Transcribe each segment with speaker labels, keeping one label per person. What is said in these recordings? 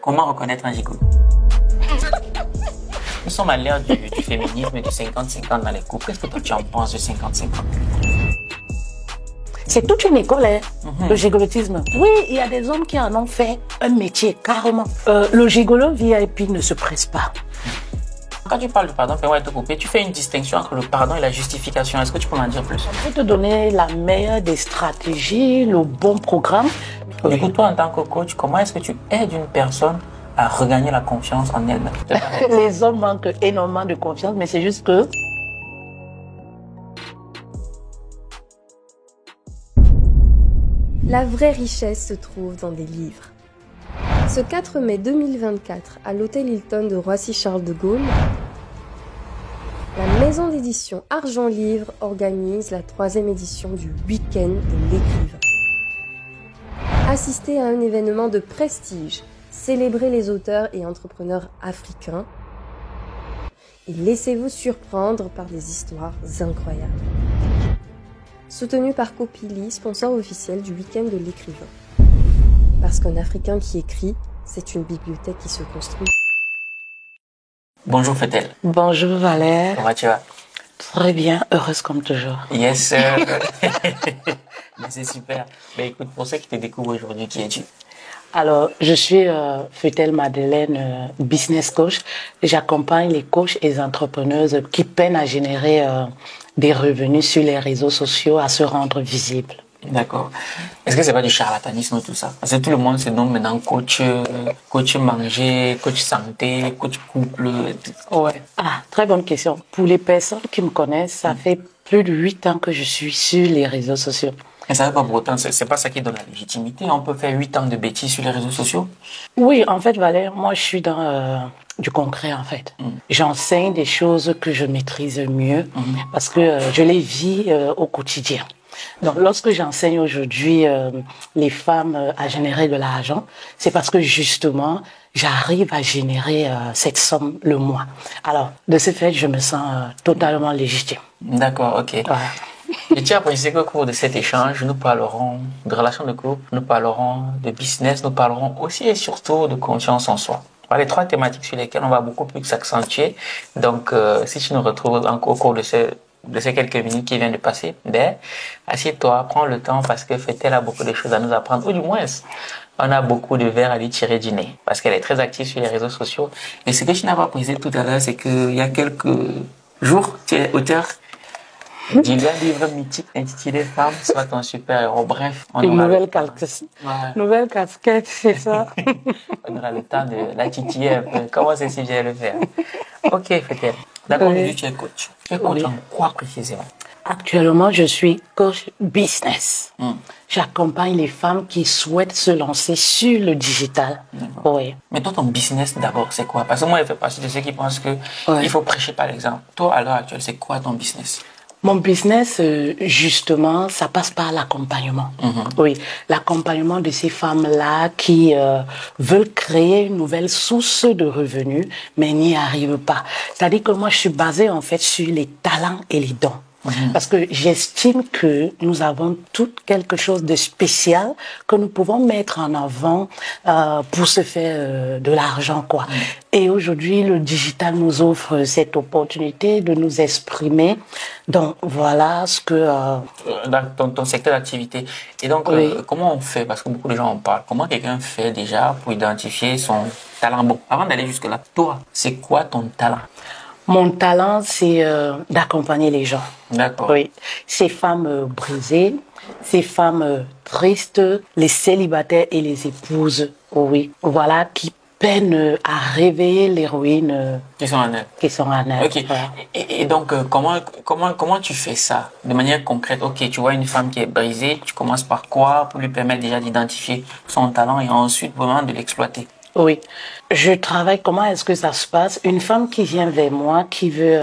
Speaker 1: Comment reconnaître un gigolo? Nous sommes à l'ère du féminisme et du 50-50 dans les couples. Qu'est-ce que toi tu en penses de 50-50?
Speaker 2: C'est toute une école, hein, le gigolotisme. Oui, il y a des hommes qui en ont fait un métier, carrément. Le gigolo VIP ne se presse pas.
Speaker 1: Quand tu parles du pardon, fais-moi te couper, tu fais une distinction entre le pardon et la justification. Est-ce que tu peux m'en dire plus?
Speaker 2: Je vais te donner la meilleure des stratégies, le bon programme.
Speaker 1: Du coup, toi, en tant que coach, comment est-ce que tu aides une personne à regagner la confiance en elle-même?
Speaker 2: Les hommes manquent énormément de confiance, mais c'est juste que...
Speaker 3: La vraie richesse se trouve dans des livres. Ce 4 mai 2024, à l'hôtel Hilton de Roissy-Charles de Gaulle, la maison d'édition Argent Livre organise la 3e édition du Week-end de l'écrivain. Assistez à un événement de prestige, célébrez les auteurs et entrepreneurs africains et laissez-vous surprendre par des histoires incroyables. Soutenu par Copili, sponsor officiel du Week-end de l'écrivain. Parce qu'un Africain qui écrit, c'est une bibliothèque qui se construit.
Speaker 1: Bonjour Fetel.
Speaker 2: Bonjour Valère.
Speaker 1: Comment tu vas?
Speaker 2: Très bien, heureuse comme toujours.
Speaker 1: Yes, sir. Mais c'est super. Mais écoute, pour ceux qui te découvrent aujourd'hui, qui es-tu?
Speaker 2: Alors, je suis Fetel Madeleine, business coach. J'accompagne les coachs et les entrepreneuses qui peinent à générer des revenus sur les réseaux sociaux, à se rendre visibles.
Speaker 1: D'accord. Est-ce que c'est pas du charlatanisme tout ça? Parce que tout le monde se nomme maintenant coach, coach manger, coach santé, coach couple.
Speaker 2: Ouais. Ah, très bonne question. Pour les personnes qui me connaissent, ça fait plus de 8 ans que je suis sur les réseaux sociaux.
Speaker 1: Et ça ne veut pas pour autant, c'est pas ça qui donne la légitimité. On peut faire 8 ans de bêtises sur les réseaux sociaux?
Speaker 2: Oui, en fait, Valère, moi, je suis dans du concret, en fait. J'enseigne des choses que je maîtrise mieux parce que je les vis au quotidien. Donc, lorsque j'enseigne aujourd'hui les femmes à générer de l'argent, c'est parce que justement, j'arrive à générer cette somme le mois. Alors, de ce fait, je me sens totalement légitime.
Speaker 1: D'accord, ok.
Speaker 2: Voilà.
Speaker 1: Je tiens à préciser qu'au cours de cet échange, nous parlerons de relations de couple, nous parlerons de business, nous parlerons aussi et surtout de confiance en soi. Voilà les 3 thématiques sur lesquelles on va beaucoup plus s'accentuer. Donc, si tu nous retrouves encore au cours de ces quelques minutes qui viennent de passer, assieds-toi, prends le temps parce que Fetel a beaucoup de choses à nous apprendre, ou du moins, on a beaucoup de verres à lui tirer du nez parce qu'elle est très active sur les réseaux sociaux. Et ce que je n'ai pas précisé tout à l'heure, c'est qu'il y a quelques jours, tu es auteur d'un livre mythique intitulé Femme, soit ton super-héros. Bref, on
Speaker 2: Une
Speaker 1: aura
Speaker 2: nouvelle casquette, c'est ça.
Speaker 1: On aura le temps de la titiller un peu. Comment c'est si bien le faire? Ok, Fetel. D'accord, aujourd'hui tu es coach. Tu es coach en quoi précisément?
Speaker 2: Actuellement, je suis coach business. J'accompagne les femmes qui souhaitent se lancer sur le digital. Oui.
Speaker 1: Mais toi, ton business d'abord, c'est quoi? Parce que moi, je fais partie de ceux qui pensent que il faut prêcher par l'exemple. Toi, à l'heure actuelle, c'est quoi ton business?
Speaker 2: Mon business, justement, ça passe par l'accompagnement. Oui, l'accompagnement de ces femmes-là qui veulent créer une nouvelle source de revenus, mais n'y arrivent pas. C'est-à-dire que moi, je suis basée en fait sur les talents et les dons. Parce que j'estime que nous avons tout quelque chose de spécial que nous pouvons mettre en avant pour se faire de l'argent, quoi. Et aujourd'hui, le digital nous offre cette opportunité de nous exprimer. Donc, voilà ce que...
Speaker 1: Dans ton secteur d'activité. Et donc, comment on fait? Parce que beaucoup de gens en parlent. Comment quelqu'un fait déjà pour identifier son talent? Bon, avant d'aller jusque-là, toi, c'est quoi ton talent?
Speaker 2: Mon talent, c'est d'accompagner les gens.
Speaker 1: D'accord.
Speaker 2: Oui. Ces femmes brisées, ces femmes tristes, les célibataires et les épouses, oui. Voilà, qui peinent à réveiller l'héroïne
Speaker 1: Qui sont en eux.
Speaker 2: qui sont en eux.
Speaker 1: Ok.
Speaker 2: Voilà.
Speaker 1: Et donc, comment tu fais ça de manière concrète? Ok, tu vois une femme qui est brisée, tu commences par quoi pour lui permettre déjà d'identifier son talent et ensuite vraiment de l'exploiter?
Speaker 2: Oui, je travaille, comment est-ce que ça se passe? Une femme qui vient vers moi, qui veut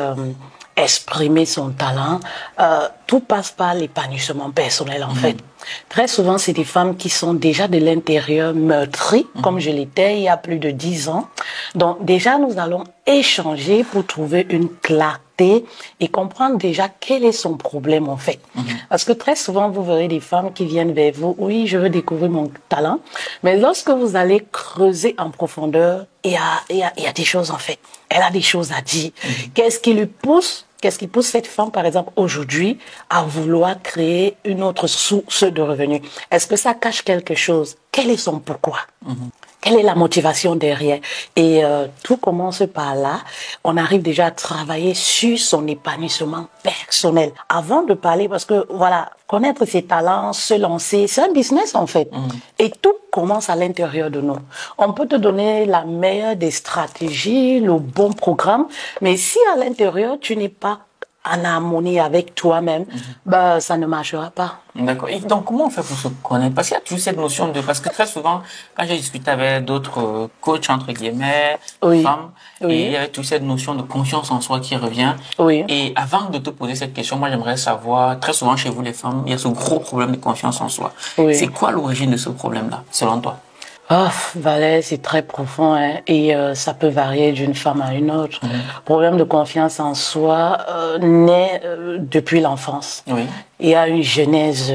Speaker 2: exprimer son talent, tout passe par l'épanouissement personnel en fait. Très souvent, c'est des femmes qui sont déjà de l'intérieur meurtries, comme je l'étais il y a plus de 10 ans. Donc déjà, nous allons échanger pour trouver une clarté et comprendre déjà quel est son problème en fait. Parce que très souvent, vous verrez des femmes qui viennent vers vous, oui, je veux découvrir mon talent. Mais lorsque vous allez creuser en profondeur, il y a des choses en fait. Elle a des choses à dire. Qu'est-ce qui pousse cette femme, par exemple, aujourd'hui, à vouloir créer une autre source de revenus? Est-ce que ça cache quelque chose? Quel est son pourquoi? Quelle est la motivation derrière? Et tout commence par là. On arrive déjà à travailler sur son épanouissement personnel. Avant de parler, parce que voilà, connaître ses talents, se lancer, c'est un business en fait. Et tout commence à l'intérieur de nous. On peut te donner la meilleure des stratégies, le bon programme, mais si à l'intérieur, tu n'es pas en harmonie avec toi-même, bah, ça ne marchera pas.
Speaker 1: D'accord. Et donc, comment on fait pour se connaître? Parce qu'il y a toujours cette notion de... Parce que très souvent, quand j'ai discuté avec d'autres coachs, entre guillemets, femmes, et il y avait toujours cette notion de confiance en soi qui revient. Et avant de te poser cette question, moi, j'aimerais savoir, très souvent chez vous, les femmes, il y a ce gros problème de confiance en soi. C'est quoi l'origine de ce problème-là, selon toi?
Speaker 2: Oh, Valais, c'est très profond hein, et ça peut varier d'une femme à une autre. Problème de confiance en soi naît depuis l'enfance. Il y a une genèse,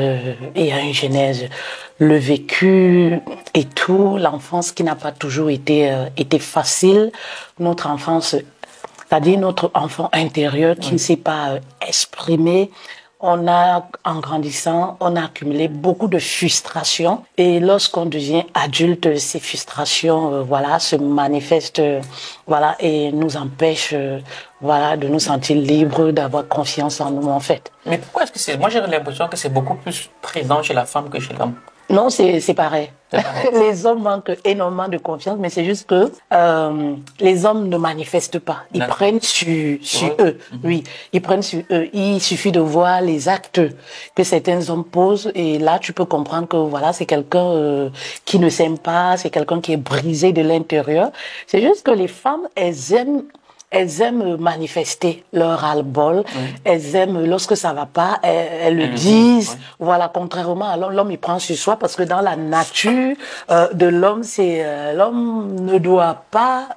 Speaker 2: le vécu et tout, l'enfance qui n'a pas toujours été facile, notre enfance, c'est-à-dire notre enfant intérieur qui ne sait pas exprimer. En grandissant, on a accumulé beaucoup de frustrations et lorsqu'on devient adulte, ces frustrations, se manifestent, et nous empêchent, de nous sentir libres, d'avoir confiance en nous, en fait.
Speaker 1: Mais pourquoi est-ce que moi j'ai l'impression que c'est beaucoup plus présent chez la femme que chez l'homme?
Speaker 2: Non, c'est pareil. Les hommes manquent énormément de confiance, mais c'est juste que les hommes ne manifestent pas. Ils prennent sur eux. Ils prennent sur eux. Il suffit de voir les actes que certains hommes posent et là, tu peux comprendre que c'est quelqu'un qui ne s'aime pas, c'est quelqu'un qui est brisé de l'intérieur. C'est juste que les femmes, elles aiment manifester leur ras-le-bol. Elles aiment, lorsque ça va pas, elles le disent. Contrairement à l'homme, l'homme il prend sur soi parce que dans la nature de l'homme, l'homme ne doit pas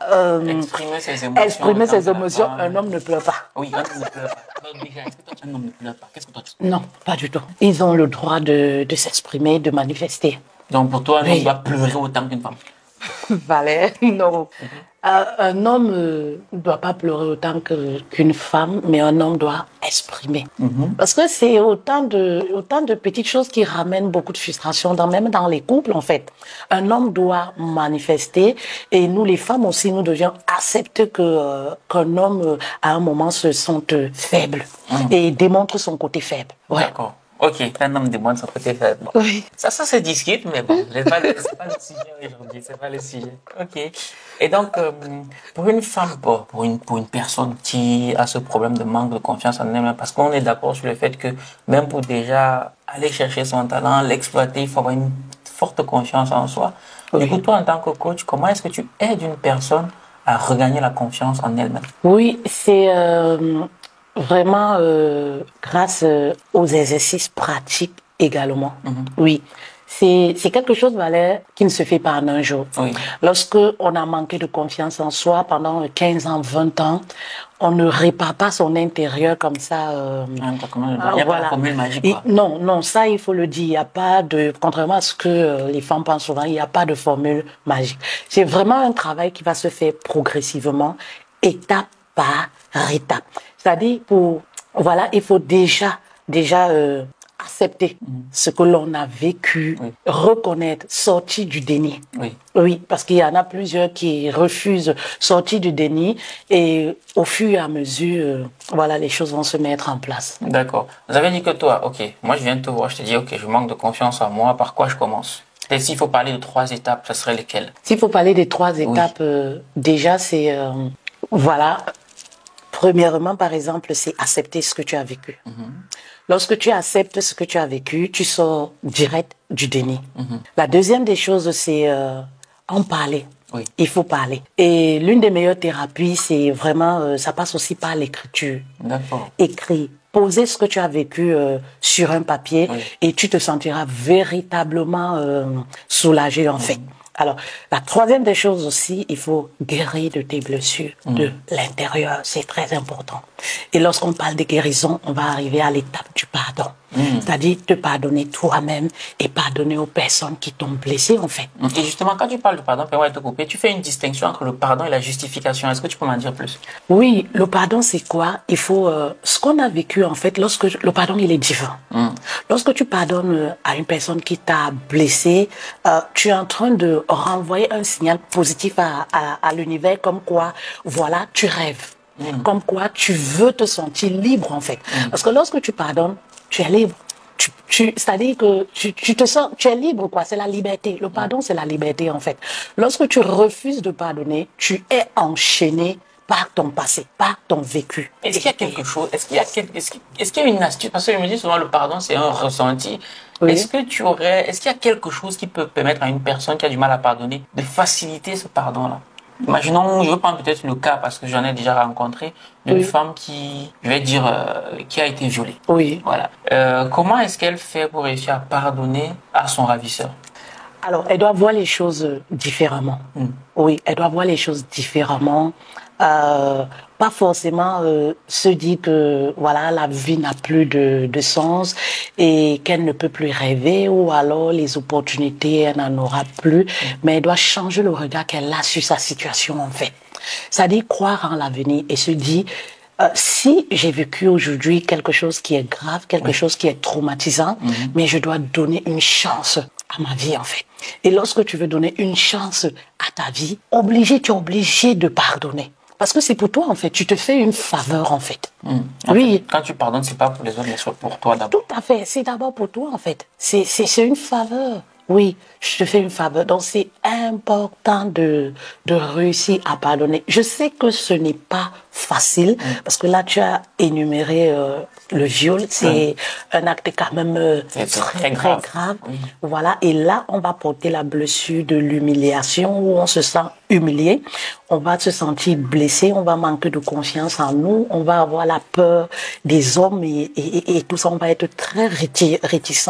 Speaker 1: exprimer ses émotions.
Speaker 2: Un homme ne pleure pas.
Speaker 1: Oui, un homme ne pleure pas. Donc déjà, est-ce que toi, un homme ne pleure pas? Qu'est-ce que toi tu...
Speaker 2: Non, pas du tout. Ils ont le droit de s'exprimer, de manifester.
Speaker 1: Donc pour toi, un homme doit pleurer autant qu'une femme?
Speaker 2: Valère, non. Un homme ne doit pas pleurer autant qu'une femme, mais un homme doit exprimer. Parce que c'est autant de petites choses qui ramènent beaucoup de frustration, même dans les couples en fait. Un homme doit manifester et nous les femmes aussi, nous devions accepter qu'un homme à un moment se sente faible et démontre son côté faible.
Speaker 1: D'accord. Ok, un homme demande son côté faible. Bon. Ça se discute, mais bon, c'est pas le sujet aujourd'hui, c'est pas le sujet. Ok. Et donc, pour une femme, pour une personne qui a ce problème de manque de confiance en elle-même, parce qu'on est d'accord sur le fait que même pour déjà aller chercher son talent, l'exploiter, il faut avoir une forte confiance en soi. Du coup, toi, en tant que coach, comment est-ce que tu aides une personne à regagner la confiance en elle-même?
Speaker 2: Oui, c'est... vraiment grâce aux exercices pratiques également. Oui, c'est quelque chose, Valère, qui ne se fait pas en un jour. Lorsque on a manqué de confiance en soi pendant 15 ans, 20 ans, on ne répare pas son intérieur comme ça.
Speaker 1: Il n'y a pas de formule magique, quoi.
Speaker 2: Non, ça, il faut le dire. Il n'y a pas de, contrairement à ce que les femmes pensent souvent, il n'y a pas de formule magique. C'est vraiment un travail qui va se faire progressivement, étape par étape. C'est-à-dire, il faut déjà accepter ce que l'on a vécu, reconnaître, sortir du déni. Oui, parce qu'il y en a plusieurs qui refusent sortir du déni et au fur et à mesure, les choses vont se mettre en place.
Speaker 1: D'accord. Vous avez dit que toi, moi je viens de te voir, je te dis, je manque de confiance en moi, par quoi je commence? Et s'il faut parler de 3 étapes, ce serait lesquelles?
Speaker 2: S'il faut parler des 3 étapes, déjà c'est, premièrement, par exemple, c'est accepter ce que tu as vécu. Lorsque tu acceptes ce que tu as vécu, tu sors direct du déni. La deuxième des choses, c'est en parler. Il faut parler. Et l'une des meilleures thérapies, c'est vraiment, ça passe aussi par l'écriture.
Speaker 1: D'accord.
Speaker 2: Écris, poser ce que tu as vécu sur un papier et tu te sentiras véritablement soulagé en fait. Alors, la troisième des choses aussi, il faut guérir de tes blessures de l'intérieur. C'est très important. Et lorsqu'on parle de guérison, on va arriver à l'étape du pardon. C'est-à-dire te pardonner toi-même et pardonner aux personnes qui t'ont blessé, en fait.
Speaker 1: Et justement, quand tu parles de pardon, permets-moi de te couper, tu fais une distinction entre le pardon et la justification. Est-ce que tu peux m'en dire plus?
Speaker 2: Oui, le pardon, c'est quoi? Il faut... ce qu'on a vécu, en fait, le pardon, il est différent. Lorsque tu pardonnes à une personne qui t'a blessé, tu es en train de renvoyer un signal positif à l'univers, comme quoi, voilà, tu rêves. Comme quoi, tu veux te sentir libre, en fait. Parce que lorsque tu pardonnes, tu es libre. C'est-à-dire que tu te sens, tu es libre, quoi. C'est la liberté. Le pardon, c'est la liberté, en fait. Lorsque tu refuses de pardonner, tu es enchaîné par ton passé, par ton vécu.
Speaker 1: Est-ce qu'il y a quelque chose, est-ce qu'il y a une astuce? Parce que je me dis souvent, le pardon, c'est un ressenti. Oui. Est-ce qu'il y a quelque chose qui peut permettre à une personne qui a du mal à pardonner de faciliter ce pardon-là? Imaginons, je veux prendre peut-être le cas parce que j'en ai déjà rencontré d'une femme qui, je vais dire, qui a été violée.
Speaker 2: Oui.
Speaker 1: Voilà. Comment est-ce qu'elle fait pour réussir à pardonner à son ravisseur?
Speaker 2: Alors, elle doit voir les choses différemment. Oui, elle doit voir les choses différemment. Pas forcément se dire que voilà, la vie n'a plus de sens et qu'elle ne peut plus rêver, ou alors les opportunités, elle n'en aura plus, mais elle doit changer le regard qu'elle a sur sa situation, en fait. C'est-à-dire croire en l'avenir et se dire, si j'ai vécu aujourd'hui quelque chose qui est grave, quelque chose qui est traumatisant, mais je dois donner une chance à ma vie, en fait. Et lorsque tu veux donner une chance à ta vie, tu es obligé de pardonner. Parce que c'est pour toi, en fait. Tu te fais une faveur, en fait. Oui.
Speaker 1: Quand tu pardonnes, c'est pas pour les autres, mais c'est pour toi d'abord.
Speaker 2: Tout à fait. C'est d'abord pour toi, en fait. C'est une faveur. Oui, je te fais une faveur. Donc, c'est important de réussir à pardonner. Je sais que ce n'est pas facile, parce que là, tu as énuméré le viol. C'est un acte quand même très grave. Voilà. Et là, on va porter la blessure de l'humiliation, où on se sent humilié. On va se sentir blessé, on va manquer de confiance en nous, on va avoir la peur des hommes et tout ça, on va être très réticent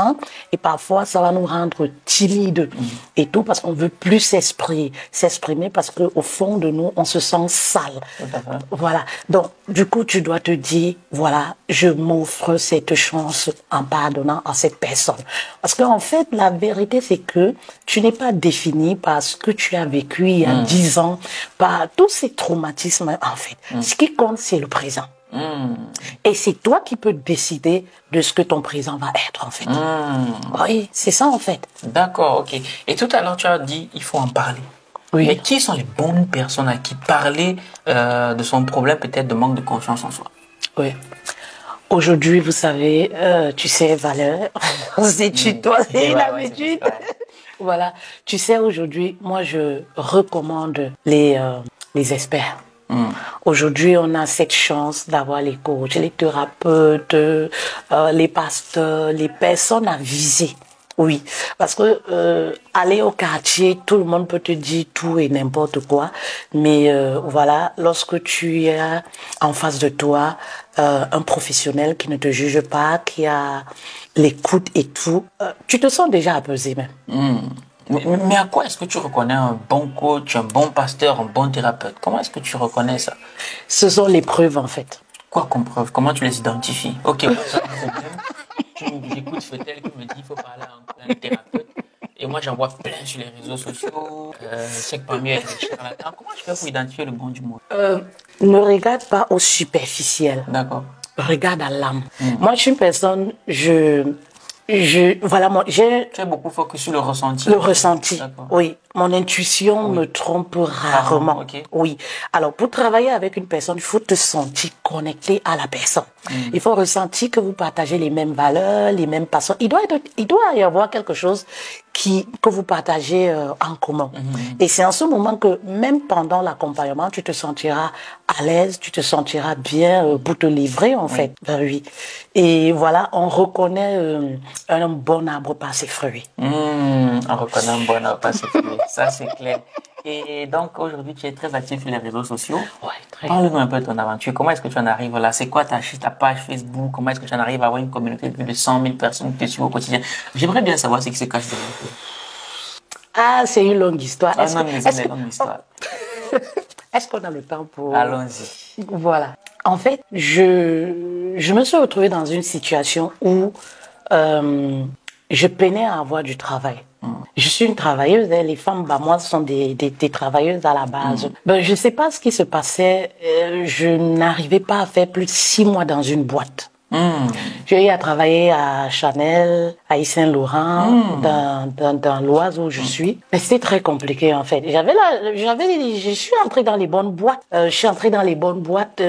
Speaker 2: et parfois ça va nous rendre timides et tout parce qu'on veut plus s'exprimer parce que au fond de nous, on se sent sale. Voilà. Donc, du coup, tu dois te dire, voilà, je m'offre cette chance en pardonnant à cette personne. Parce qu'en fait, la vérité, c'est que tu n'es pas défini par ce que tu as vécu il y a 10 ans, par tous ces traumatismes, en fait. Ce qui compte, c'est le présent. Et c'est toi qui peux décider de ce que ton présent va être, en fait. Oui, c'est ça, en fait.
Speaker 1: D'accord, ok. Et tout à l'heure, tu as dit, il faut en parler.
Speaker 2: Oui.
Speaker 1: Mais qui sont les bonnes personnes à qui parler de son problème, peut-être de manque de confiance en soi?
Speaker 2: Oui. Aujourd'hui, vous savez, tu sais, Valeur, c'est toi, c'est une habitude. Voilà. Tu sais, aujourd'hui, moi, je recommande les experts. Aujourd'hui, on a cette chance d'avoir les coachs, les thérapeutes, les pasteurs, les personnes à viser. Oui, parce que aller au quartier, tout le monde peut te dire tout et n'importe quoi, mais voilà, lorsque tu as en face de toi un professionnel qui ne te juge pas, qui a l'écoute et tout, tu te sens déjà apaisé même.
Speaker 1: Mais à quoi est-ce que tu reconnais un bon coach, un bon pasteur, un bon thérapeute? Comment est-ce que tu reconnais ça?
Speaker 2: Ce sont les preuves, en fait.
Speaker 1: Quoi comme preuve? Comment tu les identifies? Ok, j'écoute Fetel qui me dit qu'il faut parler à un thérapeute. Et moi, j'en vois plein sur les réseaux sociaux. Je sais que parmi eux, il y a des charlatans. Comment tu fais pour identifier le bon du mauvais?
Speaker 2: Ne regarde pas au superficiel.
Speaker 1: D'accord.
Speaker 2: Regarde à l'âme. Moi, je suis une personne, voilà,
Speaker 1: tu es beaucoup focus sur le ressenti.
Speaker 2: Le ressenti, oui. Mon intuition me trompe rarement.
Speaker 1: Okay.
Speaker 2: Oui. Alors, pour travailler avec une personne, il faut te sentir connecté à la personne. Il faut ressentir que vous partagez les mêmes valeurs, les mêmes passions. Il doit y avoir quelque chose que vous partagez en commun. Et c'est en ce moment que, même pendant l'accompagnement, tu te sentiras à l'aise, tu te sentiras bien pour te livrer, en fait. Oui. Et voilà, on reconnaît un bon arbre par ses fruits.
Speaker 1: On reconnaît un bon arbre par ses fruits. Ça, c'est clair. Et donc, aujourd'hui, tu es très actif sur les réseaux sociaux.
Speaker 2: Oui, très Oui.
Speaker 1: Parle-nous un peu de ton aventure. Comment est-ce que tu en arrives là? C'est quoi ta page Facebook? Comment est-ce que tu en arrives à avoir une communauté de plus de 100 000 personnes qui te suivent au quotidien? J'aimerais bien savoir ce qui se cache derrière toi.
Speaker 2: Ah, c'est une longue histoire.
Speaker 1: Ah non, mais c'est une longue histoire.
Speaker 2: Est-ce qu'on a le temps pour...
Speaker 1: Allons-y.
Speaker 2: Voilà. En fait, je me suis retrouvée dans une situation où je peinais à avoir du travail. Je suis une travailleuse, hein. Les femmes, bah, moi, sont des travailleuses à la base. Ben, je ne sais pas ce qui se passait. Je n'arrivais pas à faire plus de 6 mois dans une boîte. J'ai eu à travailler à Chanel, à Yves Saint Laurent, dans l'Oise où je suis. Mais c'était très compliqué, en fait. Je suis entrée dans les bonnes boîtes. Je suis entrée dans les bonnes boîtes,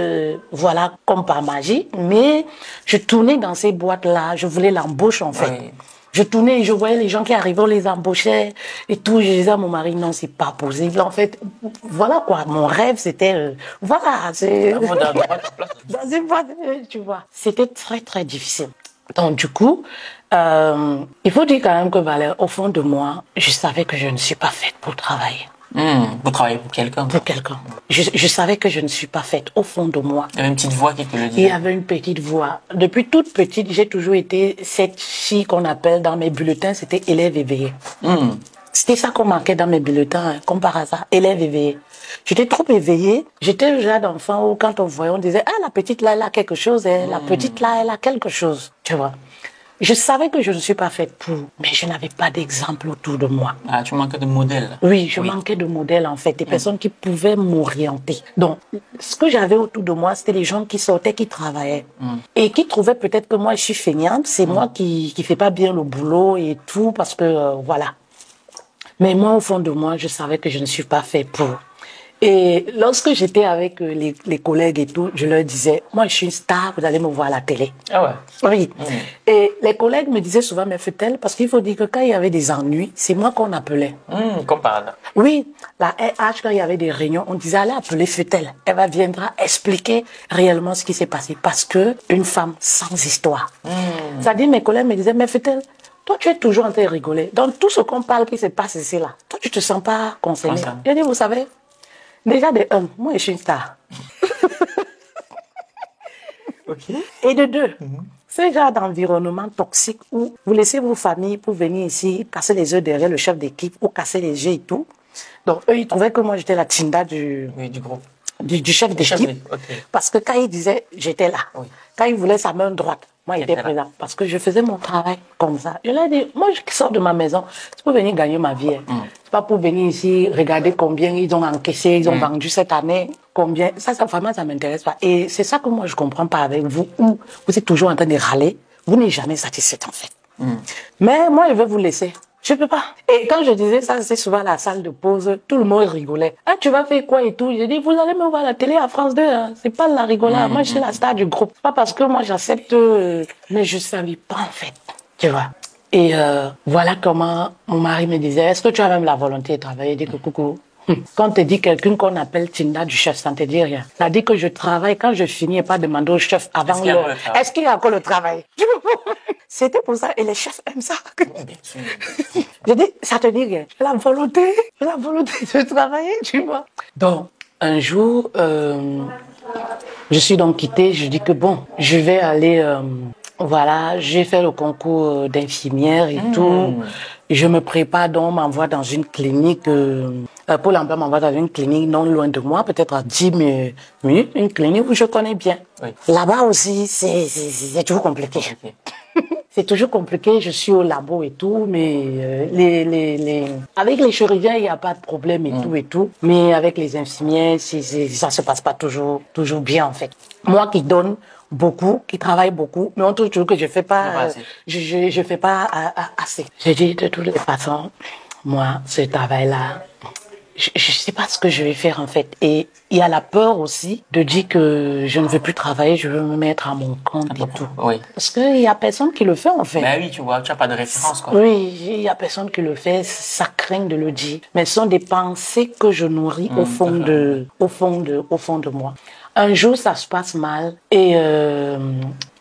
Speaker 2: voilà, comme par magie. Mais je tournais dans ces boîtes-là. Je voulais l'embauche, en fait. Oui. Je tournais et je voyais les gens qui arrivaient, on les embauchait et tout. Je disais à mon mari, non, c'est pas possible. En fait, voilà quoi, mon rêve, c'était, voilà, c'est... dans une boîte, tu vois. C'était très, très difficile. Donc, du coup, il faut dire quand même que, Valère, au fond de moi, je savais que je ne suis pas faite pour travailler.
Speaker 1: Vous travaillez pour quelqu'un?
Speaker 2: Pour quelqu'un. Je savais que je ne suis pas faite au fond de moi.
Speaker 1: Il y avait une petite voix qui te le disait.
Speaker 2: Il y avait une petite voix. Depuis toute petite, j'ai toujours été cette fille qu'on appelle dans mes bulletins, c'était élève éveillée. C'était ça qu'on marquait dans mes bulletins, comme par hasard, élève éveillée. J'étais trop éveillée. J'étais le genre d'enfant où quand on voyait, on disait, ah, la petite là, elle a quelque chose, hein. La petite là, elle a quelque chose. Tu vois. Je savais que je ne suis pas faite pour, mais je n'avais pas d'exemple autour de moi.
Speaker 1: Ah, tu manquais de modèles.
Speaker 2: Oui, je manquais de modèles, en fait, des personnes qui pouvaient m'orienter. Donc, ce que j'avais autour de moi, c'était les gens qui sortaient, qui travaillaient. Et qui trouvaient peut-être que moi, je suis feignante, c'est moi qui fais pas bien le boulot et tout, parce que, voilà. Mais moi, au fond de moi, je savais que je ne suis pas faite pour. Et lorsque j'étais avec les collègues et tout, je leur disais, moi je suis une star, vous allez me voir à la télé.
Speaker 1: Ah ouais?
Speaker 2: Oui. Et les collègues me disaient souvent, mais fait-elle, parce qu'il faut dire que quand il y avait des ennuis, c'est moi qu'on appelait.
Speaker 1: Comme par hasard.
Speaker 2: Oui, la RH, quand il y avait des réunions, on disait, allez appeler Fetel. Elle viendra expliquer réellement ce qui s'est passé. Parce que une femme sans histoire. C'est-à-dire, mes collègues me disaient, mais Fetel, toi, tu es toujours en train de rigoler. Dans tout ce qu'on parle qui se passe ici, là, toi, tu te sens pas concerné. Je dis, vous savez, déjà de 1, moi je suis une star.
Speaker 1: Okay.
Speaker 2: Et de 2, ce genre d'environnement toxique où vous laissez vos familles pour venir ici, casser les œufs derrière le chef d'équipe ou casser les yeux et tout. Donc eux, ils trouvaient que moi j'étais la Tinda du
Speaker 1: groupe.
Speaker 2: Du chef d'équipe. Okay. Parce que quand il disait, j'étais là. Oui. Quand il voulait sa main droite, moi j'étais présent. Parce que je faisais mon travail comme ça. Je leur ai dit, moi je sors de ma maison, c'est pour venir gagner ma vie. C'est pas pour venir ici regarder combien ils ont encaissé, ils ont vendu cette année, combien. Ça vraiment, ça m'intéresse pas. Et c'est ça que moi je comprends pas avec vous, où vous êtes toujours en train de râler. Vous n'êtes jamais satisfait en fait. Mais moi je vais vous laisser. Je peux pas. Et quand je disais ça, c'est souvent à la salle de pause, tout le monde rigolait. Ah, tu vas faire quoi et tout? J'ai dit, vous allez me voir à la télé à France 2, hein. C'est pas la rigolade. Moi, je suis la star du groupe. Pas parce que moi, j'accepte, mais je savais pas, en fait. Tu vois. Et voilà comment mon mari me disait, est-ce que tu as même la volonté de travailler? Il dit que coucou. Quand on te dit quelqu'un qu'on appelle Tinda du chef, ça ne te dit rien. Ça dit que je travaille, quand je finis, et pas demander au chef avant l'heure. Est-ce qu'il y a encore le travail? C'était pour ça, et les chefs aiment ça. Je dis, ça te dit rien. J'ai la volonté de travailler, tu vois. Donc, un jour, je suis donc quittée, je dis que bon, je vais aller, voilà, j'ai fait le concours d'infirmière et tout. Je me prépare, donc on m'envoie dans une clinique, pour l'emploi m'envoie dans une clinique non loin de moi, peut-être à 10 minutes, une clinique où je connais bien. Oui. Là-bas aussi, c'est toujours compliqué. C'est toujours compliqué, je suis au labo et tout, mais avec les chirurgiens, il n'y a pas de problème et tout, mais avec les infirmières, ça se passe pas toujours bien en fait. Moi qui donne beaucoup, qui travaille beaucoup, mais on trouve toujours que je fais pas, je fais pas assez. Je dis de toutes les façons, moi, ce travail-là, je sais pas ce que je vais faire en fait. Et il y a la peur aussi de dire que je ne veux plus travailler, je veux me mettre à mon compte et tout.
Speaker 1: Oui.
Speaker 2: Parce qu'il y a personne qui le fait en fait.
Speaker 1: Ben oui, tu vois, tu n'as pas de référence quoi.
Speaker 2: Oui, il y a personne qui le fait, ça craint de le dire. Mais ce sont des pensées que je nourris au fond de moi. Un jour, ça se passe mal et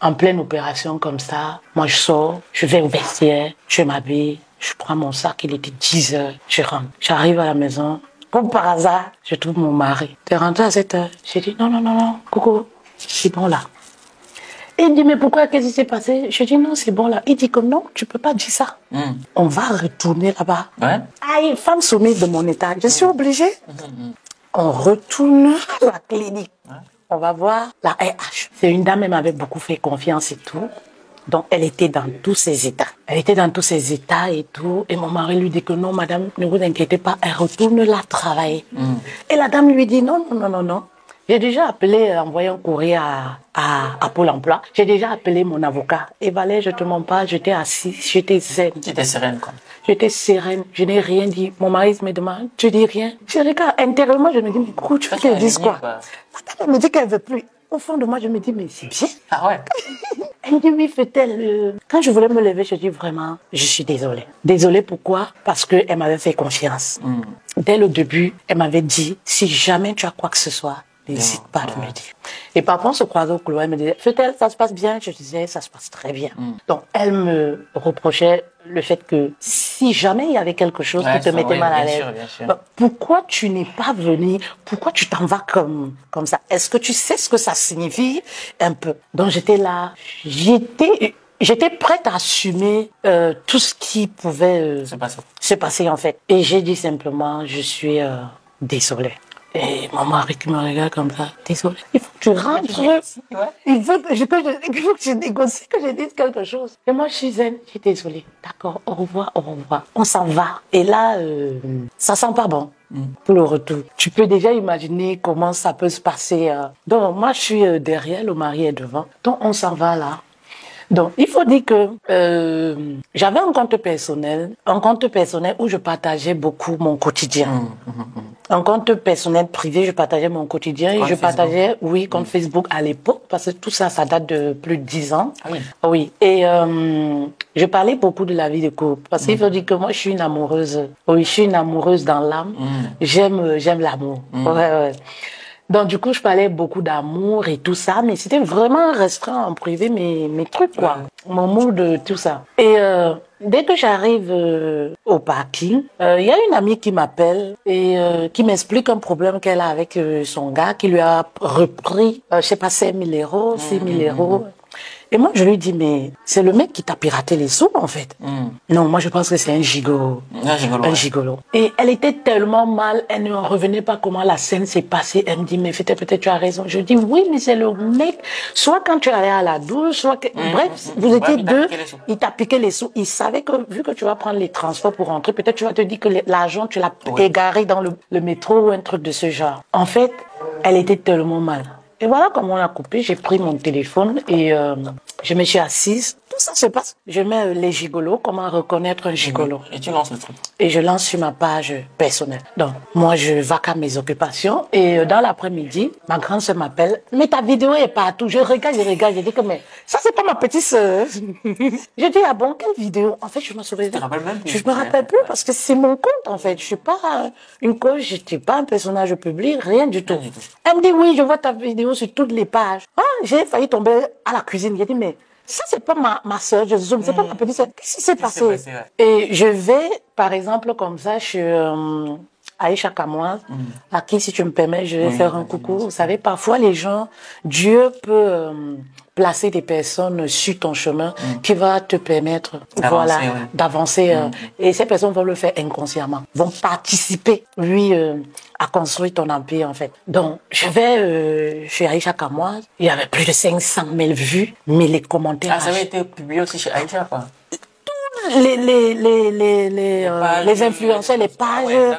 Speaker 2: en pleine opération comme ça, moi je sors, je vais au vestiaire, je m'habille, je prends mon sac, il était 10 heures, je rentre. J'arrive à la maison, Comme par hasard, je trouve mon mari. T'es rentré à 7h. J'ai dit, non, coucou, c'est bon là. Et il dit, mais pourquoi, qu'est-ce qui s'est passé? Je dis, non, c'est bon là. Il dit que non, tu peux pas dire ça. On va retourner là-bas.
Speaker 1: Ouais.
Speaker 2: Ah, une femme sommeille de mon état. Je suis obligée. On retourne à la clinique. On va voir la RH. C'est une dame, elle m'avait beaucoup fait confiance et tout. Donc, elle était dans tous ses états. Elle était dans tous ses états et tout. Et mon mari lui dit que non, madame, ne vous inquiétez pas, elle retourne là travailler. Et la dame lui dit non. J'ai déjà appelé, envoyé un courrier à Pôle emploi. J'ai déjà appelé mon avocat. Et Valère, je te mens pas, j'étais assise, j'étais zen.
Speaker 1: J'étais sereine, quoi.
Speaker 2: J'étais sereine, je n'ai rien dit. Mon mari me demande, tu dis rien? Je regarde, intérieurement, je me dis, mais pourquoi tu veux qu'elle dise quoi? La dame, elle me dit qu'elle veut plus. Au fond de moi, je me dis, mais c'est bien.
Speaker 1: Ah ouais.
Speaker 2: Elle me dit, oui, fait-elle. Quand je voulais me lever, je dis vraiment, je suis désolée. Désolée pourquoi? Parce qu'elle m'avait fait confiance. Dès le début, elle m'avait dit, si jamais tu as quoi que ce soit, n'hésite pas de me dire. Et parfois, on se croisait au couloir, elle me disait, fait-elle, ça se passe bien? Je disais, ça se passe très bien. Donc, elle me reprochait le fait que si jamais il y avait quelque chose qui te mettait mal à l'aise, pourquoi tu n'es pas venu? Pourquoi tu t'en vas comme ça? Est-ce que tu sais ce que ça signifie? Un peu. Donc, j'étais là. J'étais prête à assumer tout ce qui pouvait se passer en fait. Et j'ai dit simplement, je suis désolée. Et mon mari qui me regarde comme ça, désolé. Il faut que tu rentres. Il faut que je négocie, que je dise quelque chose. Et moi, je suis zen. Je suis désolée. D'accord, au revoir. On s'en va. Et là, ça sent pas bon pour le retour. Tu peux déjà imaginer comment ça peut se passer. Donc, moi, je suis derrière, le mari est devant. Donc, on s'en va là. Donc, il faut dire que j'avais un compte personnel où je partageais beaucoup mon quotidien. Un compte personnel privé, je partageais mon quotidien et je partageais, compte Facebook à l'époque, parce que tout ça, ça date de plus de 10 ans. Ah oui. Oui. Et je parlais beaucoup de la vie de couple, parce qu'il faut dire que moi, je suis une amoureuse. Oui, je suis une amoureuse dans l'âme. J'aime l'amour. Ouais. Donc, du coup, je parlais beaucoup d'amour et tout ça, mais c'était vraiment restreint en privé, mes trucs, quoi. Mon mood, tout ça. Et dès que j'arrive au parking, il y a une amie qui m'appelle et qui m'explique un problème qu'elle a avec son gars, qui lui a repris, je sais pas, 5 000 €, 6 000 €. Et moi, je lui dis, mais c'est le mec qui t'a piraté les sous, en fait. Non, moi, je pense que c'est un gigolo. Un gigolo. Et elle était tellement mal, elle ne revenait pas comment la scène s'est passée. Elle me dit, mais peut-être tu as raison. Je dis, oui, mais c'est le mec. Soit quand tu allais à la douche, soit que... Bref, vous étiez deux, il t'a piqué les sous. Il savait que, vu que tu vas prendre les transports pour rentrer, peut-être tu vas te dire que l'argent, tu l'as égaré dans le métro ou un truc de ce genre. En fait, elle était tellement mal. Et voilà comment on a coupé. J'ai pris mon téléphone et je me suis assise. Tout ça se passe. Je mets les gigolos, comment reconnaître un gigolo.
Speaker 1: Et tu lances le truc.
Speaker 2: Et je lance sur ma page personnelle. Donc, moi, je vaque à mes occupations. Et dans l'après-midi, ma grande sœur m'appelle. Mais ta vidéo est partout. Je regarde. Je dis que, mais ça, c'est pas ma petite sœur. Je dis, ah bon, quelle vidéo? En fait, je me souviens. Je me rappelle plus parce que c'est mon compte, en fait. Je suis pas une coach, je suis pas un personnage public, rien du tout. Elle me dit, oui, je vois ta vidéo sur toutes les pages. Ah, j'ai failli tomber à la cuisine. J'ai dit, mais ça, c'est pas ma sœur, je ne sais pas ma petite sœur. Qu'est-ce qui s'est passé? Et je vais, par exemple, comme ça, chez Aïcha Kamoise, à qui, si tu me permets, je vais faire un coucou. Vous savez, parfois, les gens, Dieu peut placer des personnes sur ton chemin qui va te permettre d'avancer. Et ces personnes vont le faire inconsciemment, vont participer, à construire ton empire, en fait. Donc, je vais chez Aïcha Kamoise, il y avait plus de 500 000 vues, mais les commentaires...
Speaker 1: Ah, ça avait été publié aussi chez Aïcha, quoi.
Speaker 2: Les influenceurs, les pages.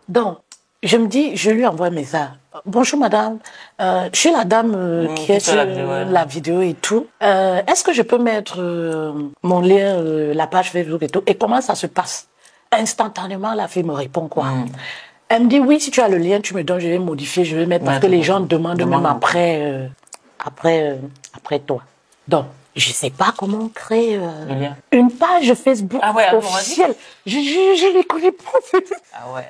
Speaker 2: Donc, je me dis, je lui envoie un message. Bonjour madame, je suis la dame qui est sur la vidéo et tout. Est-ce que je peux mettre mon lien, la page Facebook et tout? Et comment ça se passe? Instantanément, la fille me répond quoi? Elle me dit, oui, si tu as le lien, tu me donnes, je vais modifier, je vais mettre, parce que les gens demandent même après toi. Donc, je sais pas comment créer une page Facebook officielle. Je ne connais pas, en fait.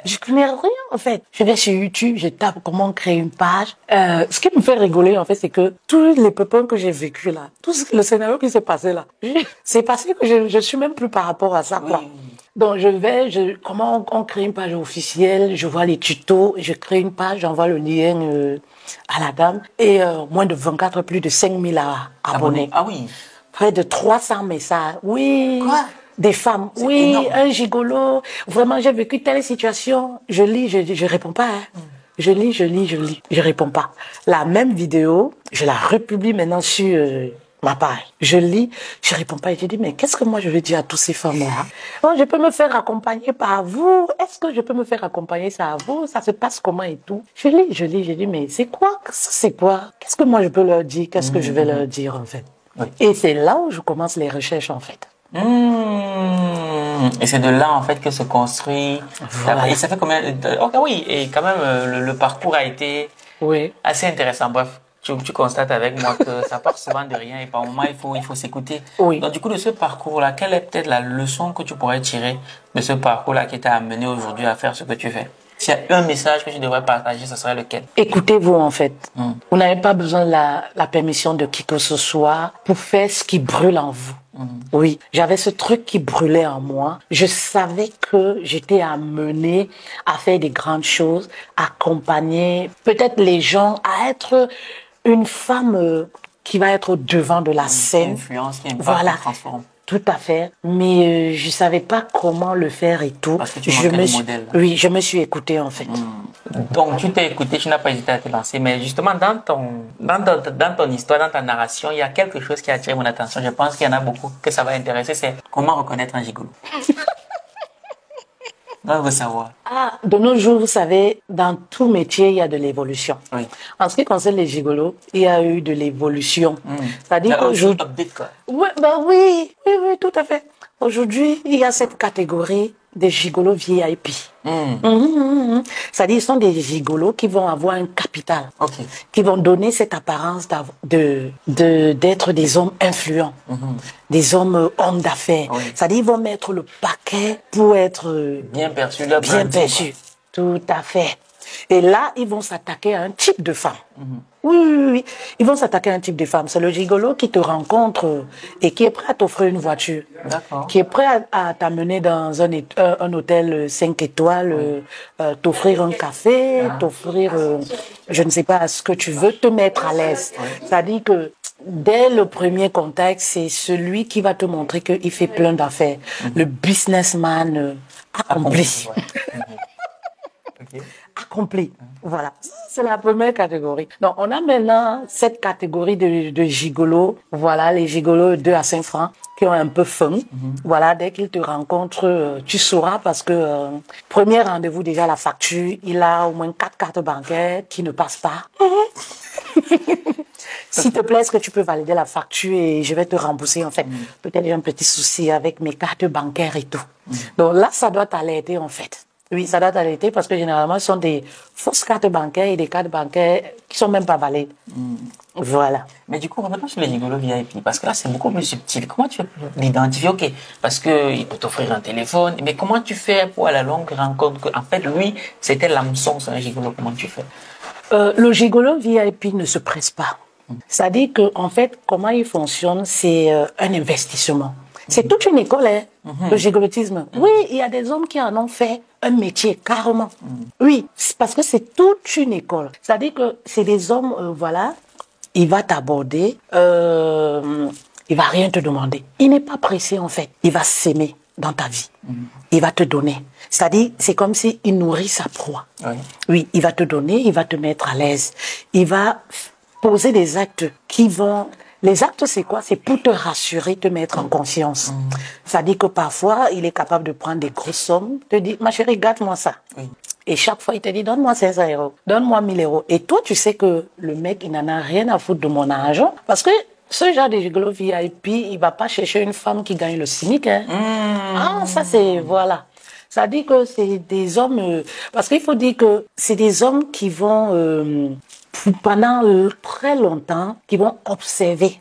Speaker 2: Je connais rien, en fait. Je vais sur YouTube, je tape comment créer une page. Ce qui me fait rigoler, en fait, c'est que tous les pépins que j'ai vécu là, tout le scénario qui s'est passé là, c'est passé que je suis même plus par rapport à ça, quoi. Donc, comment on crée une page officielle, je vois les tutos, je crée une page, j'envoie le lien à la dame. Et moins de 24, plus de 5000 abonnés.
Speaker 1: Ah oui.
Speaker 2: Près de 300 messages. Oui.
Speaker 1: Quoi?
Speaker 2: Des femmes. Oui, énorme. Un gigolo. Vraiment, j'ai vécu telle situation. Je lis, je réponds pas. Hein. Je lis. Je réponds pas. La même vidéo, je la republie maintenant sur ma page. Je lis, je réponds pas. Et je dis, mais qu'est-ce que moi je vais dire à tous ces femmes-là? Oh, je peux me faire accompagner par vous. Est-ce que je peux me faire accompagner ça à vous? Ça se passe comment et tout? Je lis. Je dis, mais c'est quoi? C'est quoi? Qu'est-ce que moi je peux leur dire? Qu'est-ce que je vais leur dire, en fait? Oui. Et c'est là où je commence les recherches, en fait.
Speaker 1: Et c'est de là, en fait, que se construit. Voilà. Et ça fait combien? Okay, oui, et quand même, le parcours a été assez intéressant. Bref, tu constates avec moi que ça part souvent de rien et par moment, il faut s'écouter. Oui. Donc, du coup, de ce parcours-là, quelle est peut-être la leçon que tu pourrais tirer de ce parcours-là qui t'a amené aujourd'hui à faire ce que tu fais? S'il y a un message que tu devrais partager, ce serait lequel?
Speaker 2: Écoutez-vous, en fait. Vous n'avez pas besoin de la permission de qui que ce soit pour faire ce qui brûle en vous. Oui, j'avais ce truc qui brûlait en moi. Je savais que j'étais amenée à faire des grandes choses, à accompagner peut-être les gens, à être une femme qui va être au devant de la scène.
Speaker 1: Influence, qui
Speaker 2: voilà. Transforme. Tout à fait, mais je savais pas comment le faire et tout.
Speaker 1: Parce que tu manquais de modèle.
Speaker 2: Oui, je me suis écoutée en fait.
Speaker 1: Donc tu t'es écoutée, tu n'as pas hésité à te lancer, mais justement dans ton histoire, dans ta narration, il y a quelque chose qui a attiré mon attention. Je pense qu'il y en a beaucoup que ça va intéresser, c'est comment reconnaître un gigolo. On veut savoir.
Speaker 2: De nos jours, vous savez, dans tout métier, il y a de l'évolution.
Speaker 1: Oui.
Speaker 2: En ce qui concerne les gigolos, il y a eu de l'évolution. C'est-à-dire qu'aujourd'hui... Oui, tout à fait. Aujourd'hui, il y a cette catégorie des gigolos VIP. C'est-à-dire, ils sont des gigolos qui vont avoir un capital, qui vont donner cette apparence d'être des hommes influents, des hommes d'affaires. C'est-à-dire, ils vont mettre le paquet pour être
Speaker 1: bien perçus.
Speaker 2: Tout à fait. Et là, ils vont s'attaquer à un type de femme. Oui. Ils vont s'attaquer à un type de femme. C'est le gigolo qui te rencontre et qui est prêt à t'offrir une voiture. Qui est prêt à t'amener dans un hôtel 5 étoiles, t'offrir un café, t'offrir, je ne sais pas, ce que tu veux, te mettre à l'aise. C'est-à-dire que dès le premier contact, c'est celui qui va te montrer qu'il fait plein d'affaires. Le businessman accompli. Accompli. Voilà. C'est la première catégorie. Donc, on a maintenant cette catégorie de gigolos. Voilà, les gigolos 2 à 5 francs qui ont un peu faim. Voilà, dès qu'ils te rencontrent, tu sauras parce que premier rendez-vous, déjà la facture, il a au moins 4 cartes bancaires qui ne passent pas. S'il te plaît, est-ce que tu peux valider la facture et je vais te rembourser en fait. Peut-être j'ai un petit souci avec mes cartes bancaires et tout. Donc là, ça doit t'alerter en fait. Oui, ça doit t'alerter parce que généralement, ce sont des fausses cartes bancaires et des cartes bancaires qui sont même pas valides. Voilà.
Speaker 1: Mais du coup, revenons sur les gigolos VIP parce que là, c'est beaucoup plus subtil. Comment tu fais pour l'identifier? Ok, parce qu'il peut t'offrir un téléphone, mais comment tu fais pour à la longue rencontre que, en fait, lui, c'était l'hameçon, c'est un gigolo. Comment tu fais?
Speaker 2: Le gigolo VIP ne se presse pas. C'est-à-dire que, en fait, comment il fonctionne, c'est un investissement. C'est toute une école, hein, le gigolotisme. Oui, il y a des hommes qui en ont fait un métier, carrément. Oui, parce que c'est toute une école. C'est-à-dire que c'est des hommes, voilà, il va t'aborder, il va rien te demander. Il n'est pas pressé, en fait. Il va s'aimer dans ta vie. Il va te donner. C'est-à-dire, c'est comme s'il nourrit sa proie. Oui, il va te donner, il va te mettre à l'aise. Il va poser des actes qui vont... Les actes, c'est quoi? C'est pour te rassurer, te mettre en confiance. C'est-à-dire que parfois, il est capable de prendre des grosses sommes, te dire, ma chérie, garde-moi ça. Et chaque fois, il te dit, donne-moi 500 euros, donne-moi 1000 euros. Et toi, tu sais que le mec, il n'en a rien à foutre de mon argent. Parce que ce genre de gigolo VIP, il va pas chercher une femme qui gagne le SMIC. Hein. Ah, ça c'est, voilà. Ça dit que c'est des hommes, parce qu'il faut dire que c'est des hommes qui vont, pendant très longtemps, qui vont observer.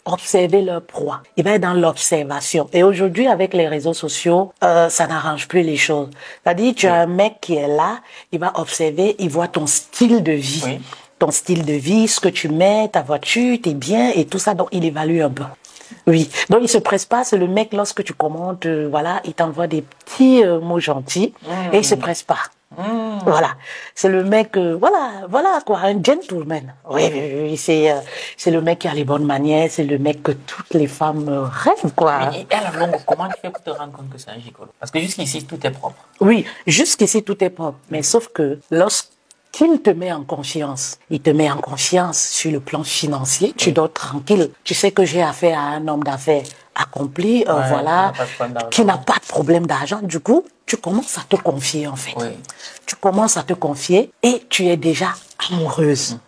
Speaker 2: Observer leur proie. Il va être dans l'observation. Et aujourd'hui, avec les réseaux sociaux, ça n'arrange plus les choses. C'est-à-dire, tu as un mec qui est là, il va observer, il voit ton style de vie. Ton style de vie, ce que tu mets, ta voiture, tes biens et tout ça. Donc, il évalue un peu. Oui, donc il se presse pas, c'est le mec, lorsque tu commandes, voilà, il t'envoie des petits mots gentils et il se presse pas. Voilà, c'est le mec, voilà quoi, un gentleman. Oui, oui, oui, c'est le mec qui a les bonnes manières, c'est le mec que toutes les femmes rêvent, quoi.
Speaker 1: Et à la longue, comment tu fais pour te rendre compte que c'est un gigolo? Parce que jusqu'ici, tout est propre.
Speaker 2: Oui, jusqu'ici tout est propre, mais sauf que lorsqu'il te met en confiance, il te met en confiance sur le plan financier, tu dors tranquille. Tu sais que j'ai affaire à un homme d'affaires accompli, voilà, qui n'a pas de problème d'argent. Du coup, tu commences à te confier en fait.
Speaker 1: Oui.
Speaker 2: Tu commences à te confier et tu es déjà amoureuse.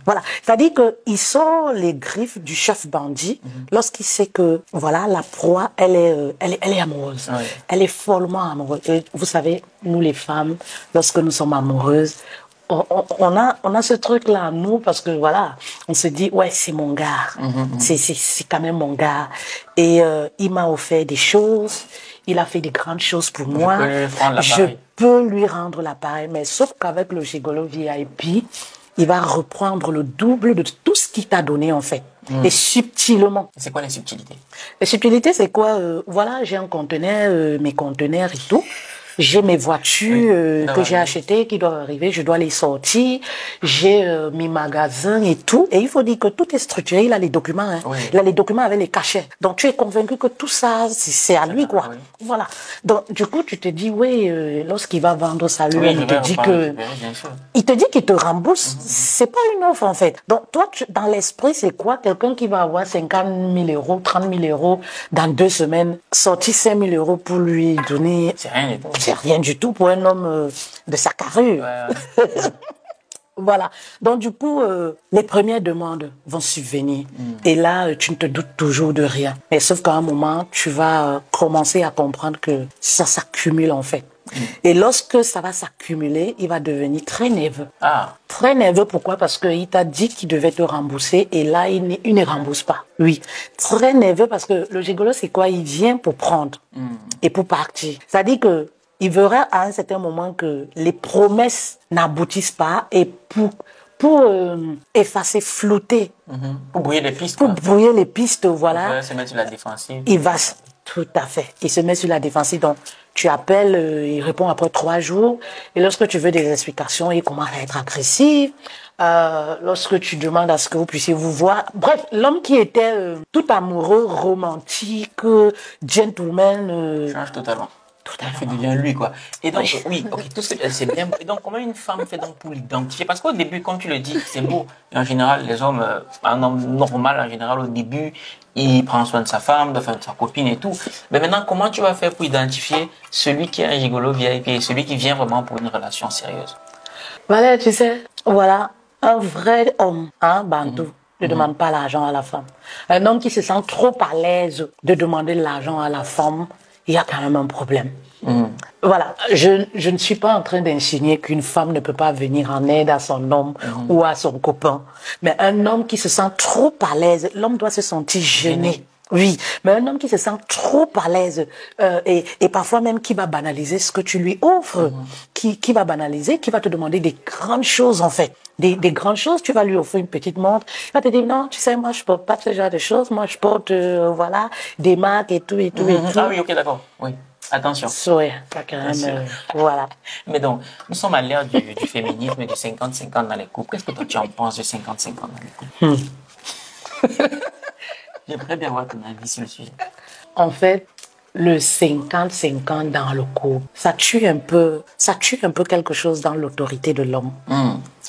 Speaker 2: Voilà, c'est-à-dire qu'il sort les griffes du chef bandit lorsqu'il sait que voilà la proie, elle est amoureuse.
Speaker 1: Oui.
Speaker 2: Elle est follement amoureuse. Et vous savez, nous les femmes, lorsque nous sommes amoureuses, on a ce truc-là, nous, parce que voilà, on se dit, ouais, c'est mon gars. C'est quand même mon gars. Et il m'a offert des choses. Il a fait des grandes choses pour moi. Je peux lui rendre l'appareil. Mais sauf qu'avec le gigolo VIP, il va reprendre le double de tout ce qu'il t'a donné, en fait. Et subtilement.
Speaker 1: C'est quoi les subtilités?
Speaker 2: Les subtilités, c'est quoi? Voilà, j'ai un conteneur, mes conteneurs et tout. J'ai mes voitures que j'ai achetées qui doivent arriver, je dois les sortir. J'ai mes magasins et tout. Et il faut dire que tout est structuré. Il a les documents. Hein. Oui. Il a les documents avec les cachets. Donc tu es convaincu que tout ça, c'est à lui, quoi. Oui. Voilà. Donc du coup, tu te dis, oui, lorsqu'il va vendre ça, lui, il te dit que, il te dit qu'il te rembourse. C'est pas une offre en fait. Donc toi, dans l'esprit, c'est quoi? Quelqu'un qui va avoir 50 000 euros, 30 000 euros dans 2 semaines, sortir 5 000 euros pour lui donner.
Speaker 1: C'est rien du tout.
Speaker 2: C'est rien du tout pour un homme de sa carrure. Ouais. Voilà. Donc, du coup, les premières demandes vont subvenir. Et là, tu ne te doutes toujours de rien. Mais sauf qu'à un moment, tu vas commencer à comprendre que ça s'accumule, en fait. Et lorsque ça va s'accumuler, il va devenir très nerveux. Ah. Très nerveux, pourquoi? Parce qu'il t'a dit qu'il devait te rembourser et là, il ne rembourse pas. Oui. Très nerveux parce que le gigolo, c'est quoi? Il vient pour prendre et pour partir. C'est-à-dire que il verra à un certain moment que les promesses n'aboutissent pas et pour effacer, flouter.
Speaker 1: Pour brouiller les pistes.
Speaker 2: Pour brouiller les pistes, voilà.
Speaker 1: Il va se mettre sur la défensive.
Speaker 2: Il va, tout à fait. Il se met sur la défensive. Donc, tu appelles, il répond après 3 jours. Et lorsque tu veux des explications, il commence à être agressif. Lorsque tu demandes à ce que vous puissiez vous voir. Bref, l'homme qui était tout amoureux, romantique, gentleman.
Speaker 1: Change totalement. Il devient lui, quoi. Et donc, oui, ok, tout ce que c'est bien. Et donc, comment une femme fait donc pour l'identifier? Parce qu'au début, comme tu le dis, c'est beau. Et en général, les hommes, un homme normal, en général, au début, il prend soin de sa femme, de sa copine et tout. Mais maintenant, comment tu vas faire pour identifier celui qui est un gigolo VIP et celui qui vient vraiment pour une relation sérieuse?
Speaker 2: Voilà, tu sais, voilà, un vrai homme, hein, Bantou, ne demande pas l'argent à la femme. Un homme qui se sent trop à l'aise de demander de l'argent à la femme, il y a quand même un problème. Voilà, je ne suis pas en train d'insinuer qu'une femme ne peut pas venir en aide à son homme ou à son copain. Mais un homme qui se sent trop à l'aise, l'homme doit se sentir gêné. Oui, mais un homme qui se sent trop à l'aise et parfois même qui va banaliser ce que tu lui offres, qui va banaliser, qui va te demander des grandes choses en fait. Des grandes choses, tu vas lui offrir une petite montre, il va te dire non, tu sais, moi je porte pas ce genre de choses, moi je porte voilà des marques et tout et tout et tout.
Speaker 1: Ah oui, ok, d'accord, oui. Attention.
Speaker 2: Oui, quand même, voilà.
Speaker 1: Mais donc, nous sommes à l'ère du féminisme et du 50-50 dans les couples. Qu'est-ce que toi tu en penses du 50-50 dans les couples? J'aimerais bien avoir ton avis sur le sujet.
Speaker 2: En fait, le 50-50 dans le couple, ça tue un peu quelque chose dans l'autorité de l'homme.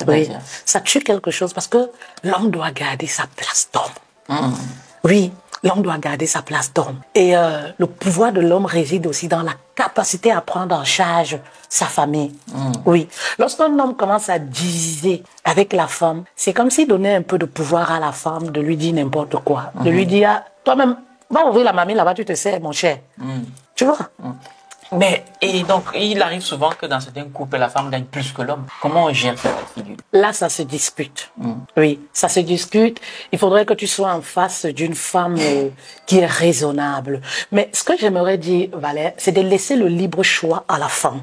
Speaker 2: Oui, ça tue quelque chose parce que l'homme doit garder sa place d'homme. Oui, l'homme doit garder sa place d'homme. Et le pouvoir de l'homme réside aussi dans la capacité à prendre en charge sa famille. Oui. Lorsqu'un homme commence à diviser avec la femme, c'est comme s'il donnait un peu de pouvoir à la femme, de lui dire n'importe quoi. De lui dire, ah, toi-même, va ouvrir la mamie là-bas, tu te sais, mon cher. Tu vois?
Speaker 1: Mais, et donc, il arrive souvent que dans certains couples, la femme gagne plus que l'homme. Comment on gère cette figure?
Speaker 2: Là, ça se discute. Oui, ça se discute. Il faudrait que tu sois en face d'une femme qui est raisonnable. Mais ce que j'aimerais dire, Valère, c'est de laisser le libre choix à la femme.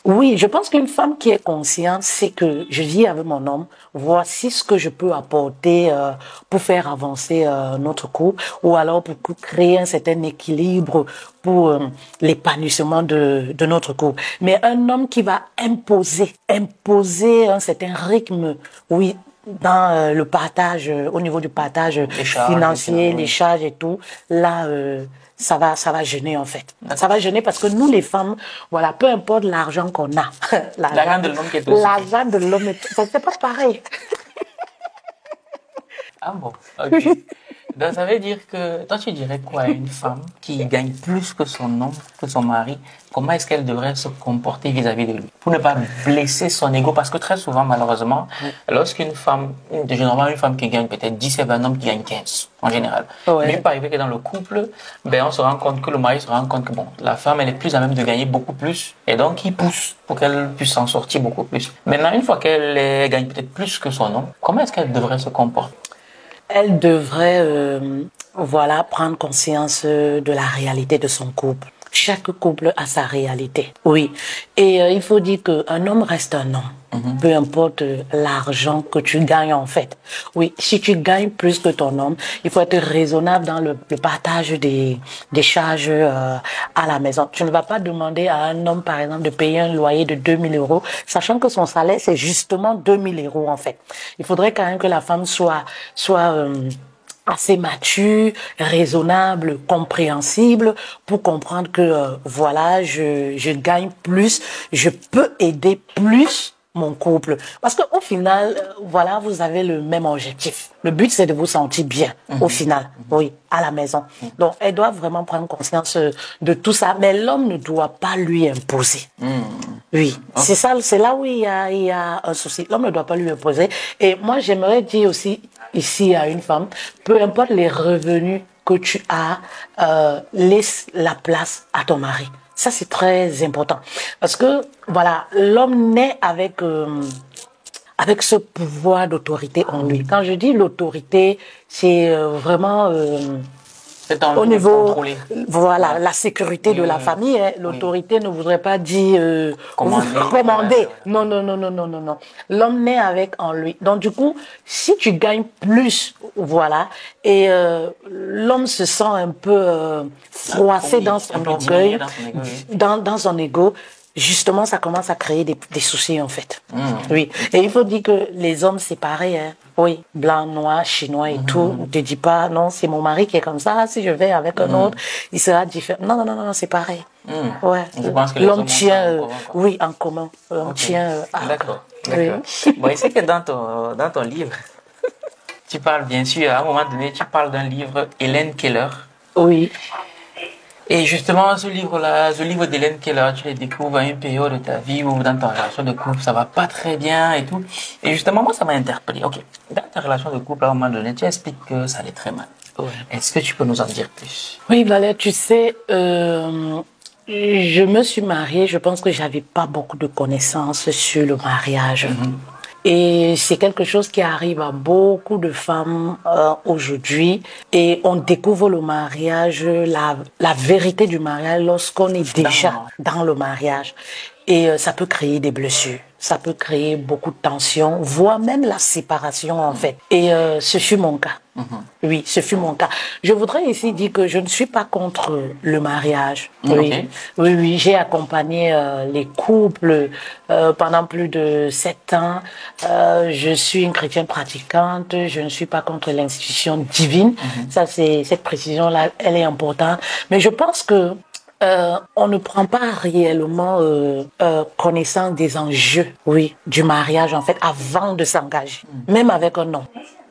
Speaker 2: Oui, je pense qu'une femme qui est consciente, c'est que je vis avec mon homme, voici ce que je peux apporter pour faire avancer notre couple, ou alors pour créer un certain équilibre pour l'épanouissement de notre couple. Mais un homme qui va imposer un certain rythme, oui, dans le partage, au niveau du partage financier, les charges et tout, là, ça va gêner en fait. Ça va gêner parce que nous les femmes, voilà, peu importe l'argent qu'on a,
Speaker 1: l'argent de l'homme qui est aussi.
Speaker 2: L'argent de l'homme, c'est pas pareil.
Speaker 1: Ah bon, ok. Donc ça veut dire que, toi tu dirais quoi à une femme qui gagne plus que son homme, que son mari, comment est-ce qu'elle devrait se comporter vis-à-vis de lui pour ne pas blesser son ego? Parce que très souvent, malheureusement, lorsqu'une femme, généralement une femme qui gagne peut-être 10 et un homme qui gagne 15, en général.
Speaker 2: Ouais.
Speaker 1: Mais il peut arriver que dans le couple, ben, on se rend compte que le mari se rend compte que bon, la femme elle est plus à même de gagner beaucoup plus et donc il pousse pour qu'elle puisse s'en sortir beaucoup plus. Maintenant, une fois qu'elle gagne peut-être plus que son homme, comment est-ce qu'elle devrait se comporter?
Speaker 2: Elle devrait, voilà, prendre conscience de la réalité de son couple. Chaque couple a sa réalité. Oui. Et il faut dire qu'un homme reste un homme. Peu importe l'argent que tu gagnes en fait. Oui, si tu gagnes plus que ton homme, il faut être raisonnable dans le partage des charges à la maison. Tu ne vas pas demander à un homme, par exemple, de payer un loyer de 2 000 euros, sachant que son salaire, c'est justement 2 000 euros en fait. Il faudrait quand même que la femme soit assez mature, raisonnable, compréhensible pour comprendre que voilà, je gagne plus, je peux aider plus mon couple. Parce que au final, voilà, vous avez le même objectif. Le but, c'est de vous sentir bien, au final, oui, à la maison. Donc, elle doit vraiment prendre conscience de tout ça. Mais l'homme ne doit pas lui imposer. Oui, c'est ça, c'est là où il y a un souci. L'homme ne doit pas lui imposer. Et moi, j'aimerais dire aussi ici à une femme, peu importe les revenus que tu as, laisse la place à ton mari. Ça, c'est très important. Parce que, voilà, l'homme naît avec ce pouvoir d'autorité en lui. Quand je dis l'autorité, c'est vraiment au niveau, voilà, la sécurité de la famille. Hein. L'autorité ne voudrait pas dire commander. Non, non, non, non, non, non, non. L'homme naît avec en lui. Donc du coup, si tu gagnes plus, voilà, et l'homme se sent un peu froissé dans son orgueil, dans son ego. Justement, ça commence à créer des soucis, en fait. Oui. Et il faut dire que les hommes, c'est pareil, hein. Oui. Blanc, noir, chinois et tout. Ne te dis pas, non, c'est mon mari qui est comme ça. Si je vais avec un autre, il sera différent. Non, non, non, non, c'est pareil. Ouais. L'homme tient, oui, en commun. L'homme tient,
Speaker 1: d'accord. D'accord. Oui. Bon, il sait que dans ton livre, tu parles, bien sûr, à un moment donné, tu parles d'un livre, Hélène Keller.
Speaker 2: Oui.
Speaker 1: Et justement, ce livre-là, ce livre d'Hélène Keller, tu le découvres à une période de ta vie où dans ta relation de couple, ça va pas très bien et tout. Et justement, moi, ça m'a interpellé. Ok, dans ta relation de couple, à un moment donné, tu expliques que ça allait très mal. Ouais. Est-ce que tu peux nous en dire plus?
Speaker 2: Oui, Valère, tu sais, je me suis mariée, je pense que j'avais pas beaucoup de connaissances sur le mariage. Et c'est quelque chose qui arrive à beaucoup de femmes aujourd'hui. Et on découvre le mariage, la vérité du mariage lorsqu'on est déjà dans le mariage. Et ça peut créer des blessures. Ça peut créer beaucoup de tensions, voire même la séparation en fait. Et ce fut mon cas. Oui, ce fut mon cas. Je voudrais ici dire que je ne suis pas contre le mariage. Oui, oui, oui. J'ai accompagné les couples pendant plus de 7 ans. Je suis une chrétienne pratiquante. Je ne suis pas contre l'institution divine. Ça, cette précision-là, elle est importante. Mais je pense que on ne prend pas réellement connaissance des enjeux, oui, du mariage en fait avant de s'engager, même avec un homme.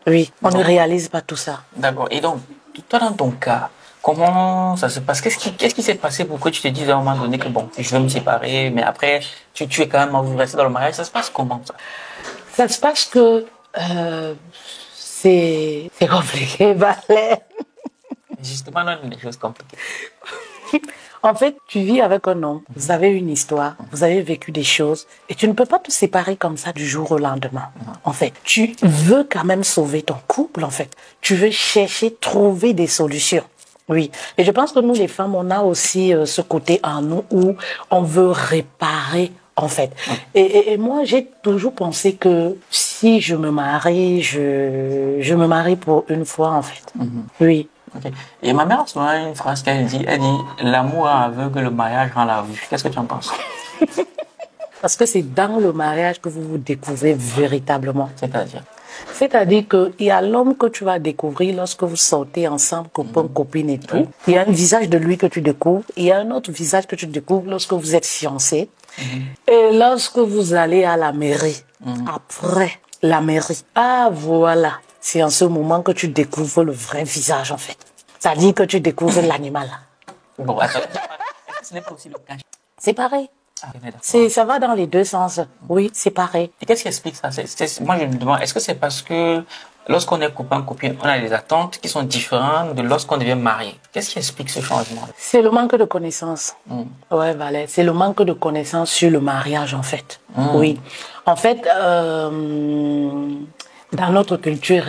Speaker 2: Oui, on ne réalise pas tout ça.
Speaker 1: D'accord. Et donc, toi dans ton cas, comment ça se passe? Qu'est-ce qui s'est passé pour que tu te dises à un moment donné que bon, je vais me séparer, mais après tu es quand même envie de rester dans le mariage? Ça se passe comment ça?
Speaker 2: Ça se passe que c'est compliqué, Valère.
Speaker 1: Justement, là, des choses compliquées.
Speaker 2: En fait, tu vis avec un homme, vous avez une histoire, vous avez vécu des choses, et tu ne peux pas te séparer comme ça du jour au lendemain. En fait, tu veux quand même sauver ton couple, en fait. Tu veux chercher, trouver des solutions. Oui. Et je pense que nous, les femmes, on a aussi ce côté en nous où on veut réparer en fait. Et moi, j'ai toujours pensé que si je me marie, je me marie pour une fois, en fait. Oui.
Speaker 1: Ok. Et ma mère a souvent une phrase qu'elle dit, l'amour aveugle, le mariage rend la vue. Qu'est-ce que tu en penses?
Speaker 2: Parce que c'est dans le mariage que vous vous découvrez véritablement.
Speaker 1: C'est-à-dire?
Speaker 2: C'est-à-dire qu'il y a l'homme que tu vas découvrir lorsque vous sortez ensemble, copain, copine et tout. Il y a un visage de lui que tu découvres. Il y a un autre visage que tu découvres lorsque vous êtes fiancés. Et lorsque vous allez à la mairie, après la mairie, ah voilà, c'est en ce moment que tu découvres le vrai visage en fait. Ça dit que tu découvres l'animal.
Speaker 1: Bon, attends, ce n'est pas aussi le cas.
Speaker 2: C'est pareil.
Speaker 1: Ah,
Speaker 2: Ça va dans les deux sens. Oui, c'est pareil.
Speaker 1: et qu'est-ce qui explique ça? Moi, je me demande, est-ce que c'est parce que lorsqu'on est copain, copine, on a des attentes qui sont différentes de lorsqu'on devient marié? Qu'est-ce qui explique ce changement?
Speaker 2: C'est le manque de connaissances. Ouais, Valère. C'est le manque de connaissances sur le mariage, en fait. Oui. En fait, dans notre culture,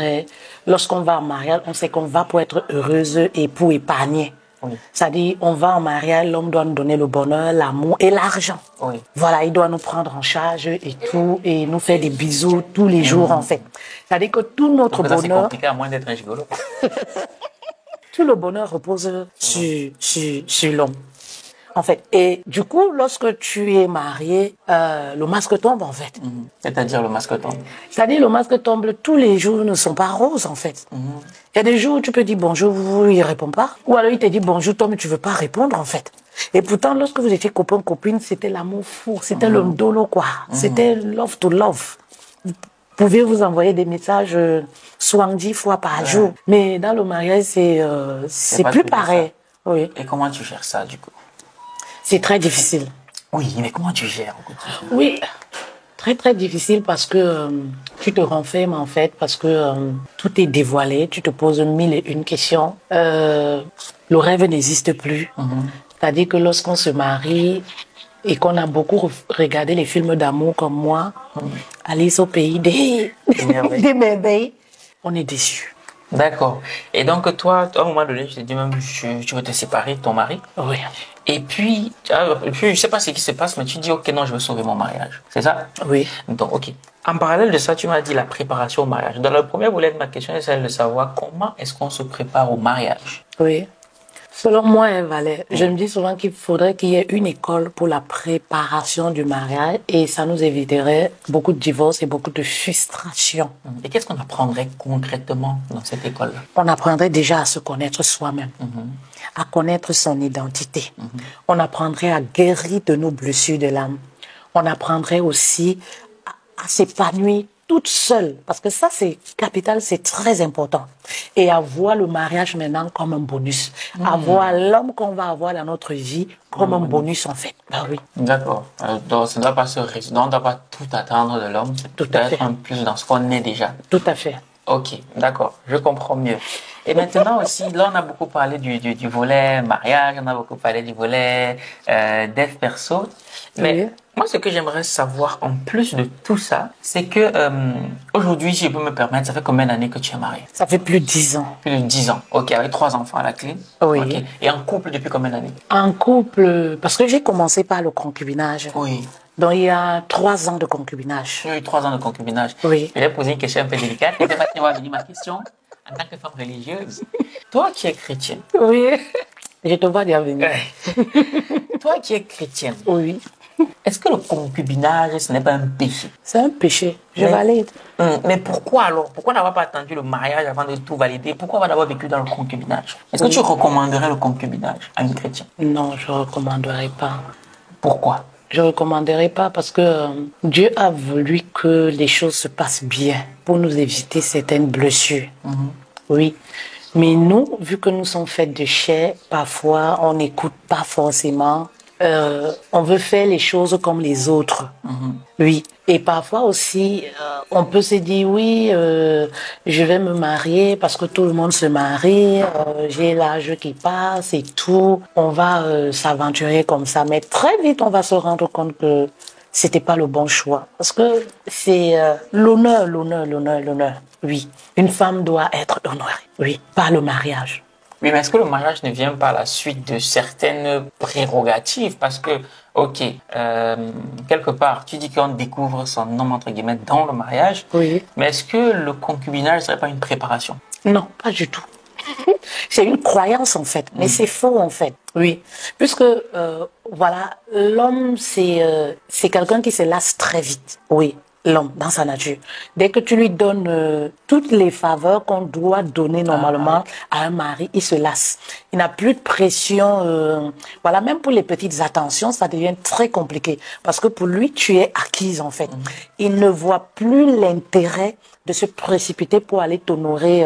Speaker 2: lorsqu'on va en mariage, on sait qu'on va pour être heureuse et pour épargner.
Speaker 1: Oui.
Speaker 2: C'est-à-dire, on va en mariage, l'homme doit nous donner le bonheur, l'amour et l'argent.
Speaker 1: Oui.
Speaker 2: Voilà, il doit nous prendre en charge et tout, et nous faire des bisous tous les jours, en fait. C'est-à-dire que tout notre
Speaker 1: Donc, c'est
Speaker 2: bonheur,
Speaker 1: compliqué à moins d'être un gigolo.
Speaker 2: tout le bonheur repose sur l'homme. En fait, et du coup, lorsque tu es marié, le masque tombe, en fait.
Speaker 1: C'est-à-dire le masque tombe.
Speaker 2: C'est-à-dire, le masque tombe, tous les jours ne sont pas roses, en fait. Il y a des jours où tu peux dire bonjour, il répond pas. Ou alors il te dit bonjour, toi, mais tu veux pas répondre, en fait. Et pourtant, lorsque vous étiez copain, copine, c'était l'amour fou, c'était le dolo, quoi. C'était love to love. Vous pouvez vous envoyer des messages 70 fois par jour. Mais dans le mariage, c'est
Speaker 1: pas
Speaker 2: plus
Speaker 1: tout
Speaker 2: pareil. Oui.
Speaker 1: Et comment tu gères ça, du coup?
Speaker 2: C'est très difficile.
Speaker 1: Oui, mais comment tu gères au quotidien?
Speaker 2: Oui, très très difficile parce que tu te renfermes en fait, parce que tout est dévoilé, tu te poses mille et une questions. Le rêve n'existe plus. C'est-à-dire que lorsqu'on se marie et qu'on a beaucoup regardé les films d'amour comme moi, Alice au pays des merveilles, on est déçu.
Speaker 1: D'accord. Et donc, toi, à un moment donné, tu t'es dit même, tu veux te séparer de ton mari.
Speaker 2: Oui.
Speaker 1: Et puis, je sais pas ce qui se passe, mais tu dis, ok, non, je veux sauver mon mariage. C'est ça?
Speaker 2: Oui.
Speaker 1: Donc, ok. En parallèle de ça, tu m'as dit la préparation au mariage. Dans le premier volet de ma question, c'est celle de savoir comment est-ce qu'on se prépare au mariage.
Speaker 2: Oui. Selon moi, Valère, je me dis souvent qu'il faudrait qu'il y ait une école pour la préparation du mariage et ça nous éviterait beaucoup de divorces et beaucoup de frustration.
Speaker 1: Et qu'est-ce qu'on apprendrait concrètement dans cette école-là?
Speaker 2: On apprendrait déjà à se connaître soi-même, à connaître son identité. On apprendrait à guérir de nos blessures de l'âme. On apprendrait aussi à s'épanouir toute seule, parce que ça c'est capital, c'est très important. Et à voir le mariage maintenant comme un bonus, à voir l'homme qu'on va avoir dans notre vie comme un bonus en fait. Ben oui.
Speaker 1: D'accord. Donc ça ne doit pas se résoudre, on ne doit pas tout attendre de l'homme.
Speaker 2: Tout à fait.
Speaker 1: Être un plus dans ce qu'on est déjà.
Speaker 2: Tout à fait.
Speaker 1: Ok, d'accord, je comprends mieux. Et maintenant aussi, là on a beaucoup parlé du volet mariage, on a beaucoup parlé du volet dev perso. Mais moi, ce que j'aimerais savoir en plus de tout ça, c'est que aujourd'hui, si je peux me permettre, ça fait combien d'années que tu es marié?
Speaker 2: Ça fait plus de 10 ans.
Speaker 1: Plus de 10 ans. Ok, avec 3 enfants à la clé.
Speaker 2: Oui.
Speaker 1: Okay. Et en couple depuis combien d'années?
Speaker 2: En couple, parce que j'ai commencé par le concubinage.
Speaker 1: Oui.
Speaker 2: Donc il y a 3 ans de concubinage.
Speaker 1: J'ai eu 3 ans de concubinage.
Speaker 2: Oui.
Speaker 1: Je vais poser une question un peu délicate. Et maintenant, va venir ma question en tant que femme religieuse. Toi qui es chrétienne.
Speaker 2: Oui. Je te vois bien venir.
Speaker 1: Toi qui es chrétienne.
Speaker 2: Oui.
Speaker 1: Est-ce que le concubinage, ce n'est pas un péché?
Speaker 2: C'est un péché, je valide.
Speaker 1: Mais pourquoi alors? Pourquoi n'avoir pas attendu le mariage avant de tout valider? Pourquoi avoir d'abord vécu dans le concubinage? Est-ce que tu recommanderais le concubinage à une chrétienne?
Speaker 2: Non, je ne recommanderais pas.
Speaker 1: Pourquoi?
Speaker 2: Je ne recommanderais pas parce que Dieu a voulu que les choses se passent bien pour nous éviter certaines blessures. Oui. Mais nous, vu que nous sommes faits de chair, parfois on n'écoute pas forcément. On veut faire les choses comme les autres. Oui. Et parfois aussi, on peut se dire, oui, je vais me marier parce que tout le monde se marie, j'ai l'âge qui passe et tout. On va s'aventurer comme ça. Mais très vite, on va se rendre compte que c'était pas le bon choix. Parce que c'est l'honneur. Oui. Une femme doit être honorée. Oui. Par le mariage.
Speaker 1: Oui, mais est-ce que le mariage ne vient pas à la suite de certaines prérogatives? Parce que Ok. Quelque part, tu dis qu'on découvre son homme, entre guillemets, dans le mariage.
Speaker 2: Oui.
Speaker 1: Mais est-ce que le concubinage ne serait pas une préparation?
Speaker 2: Non, pas du tout. C'est une croyance en fait, mais c'est faux en fait. Oui, puisque voilà, l'homme c'est quelqu'un qui se lasse très vite. Oui, l'homme dans sa nature. Dès que tu lui donnes toutes les faveurs qu'on doit donner normalement à un mari, il se lasse. Il n'a plus de pression. Voilà, même pour les petites attentions, ça devient très compliqué parce que pour lui, tu es acquise en fait. Il ne voit plus l'intérêt de se précipiter pour aller t'honorer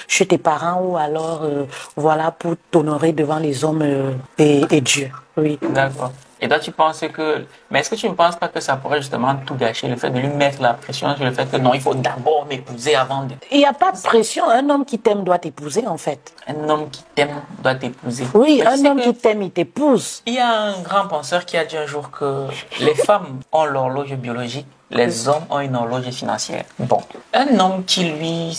Speaker 2: chez tes parents ou alors voilà pour t'honorer devant les hommes et Dieu. Oui.
Speaker 1: D'accord. Et toi, tu penses que... Mais est-ce que tu ne penses pas que ça pourrait justement tout gâcher, le fait de lui mettre la pression sur le fait que non, il faut d'abord m'épouser avant de...
Speaker 2: Il n'y a pas de pression. Un homme qui t'aime doit t'épouser, en fait.
Speaker 1: Un homme qui t'aime doit t'épouser.
Speaker 2: Oui,
Speaker 1: Mais
Speaker 2: un homme qui t'aime, il t'épouse.
Speaker 1: Il y a un grand penseur qui a dit un jour que les femmes ont l'horloge biologique, les hommes ont une horloge financière. Bon, un homme qui, lui,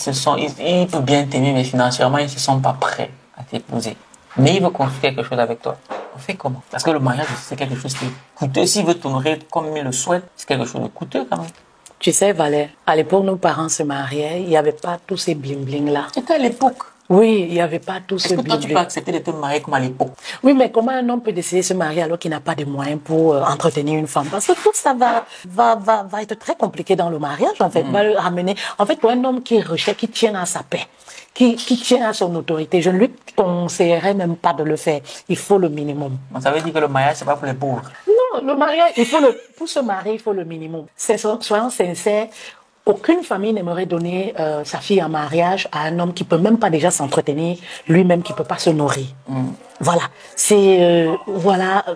Speaker 1: il peut bien t'aimer, mais financièrement, ils ne se sont pas prêts à t'épouser. Mais il veut construire quelque chose avec toi. On fait comment? Parce que le mariage, c'est quelque chose qui est coûteux. S'il veut t'honorer comme il le souhaite, c'est quelque chose de coûteux quand même.
Speaker 2: Tu sais, Valère, à l'époque, nos parents se mariaient, il n'y avait pas tous ces bling-bling-là.
Speaker 1: C'était à l'époque.
Speaker 2: Oui, il n'y avait pas tous ces
Speaker 1: bling-bling. Est-ce que toi, tu peux accepter de te marier comme à l'époque?
Speaker 2: Oui, mais comment un homme peut décider de se marier alors qu'il n'a pas de moyens pour entretenir une femme? Parce que tout ça va être très compliqué dans le mariage, en fait. Va le ramener. En fait, pour un homme qui recherche, qui tient à sa paix, qui tient à son autorité, je ne lui conseillerais même pas de le faire. Il faut le minimum.
Speaker 1: Ça veut dire que le mariage, c'est pas pour les pauvres.
Speaker 2: Non, le mariage, pour se marier, il faut le minimum. Soyons sincères. Aucune famille n'aimerait donner sa fille en mariage à un homme qui peut même pas déjà s'entretenir, lui-même qui peut pas se nourrir. Voilà,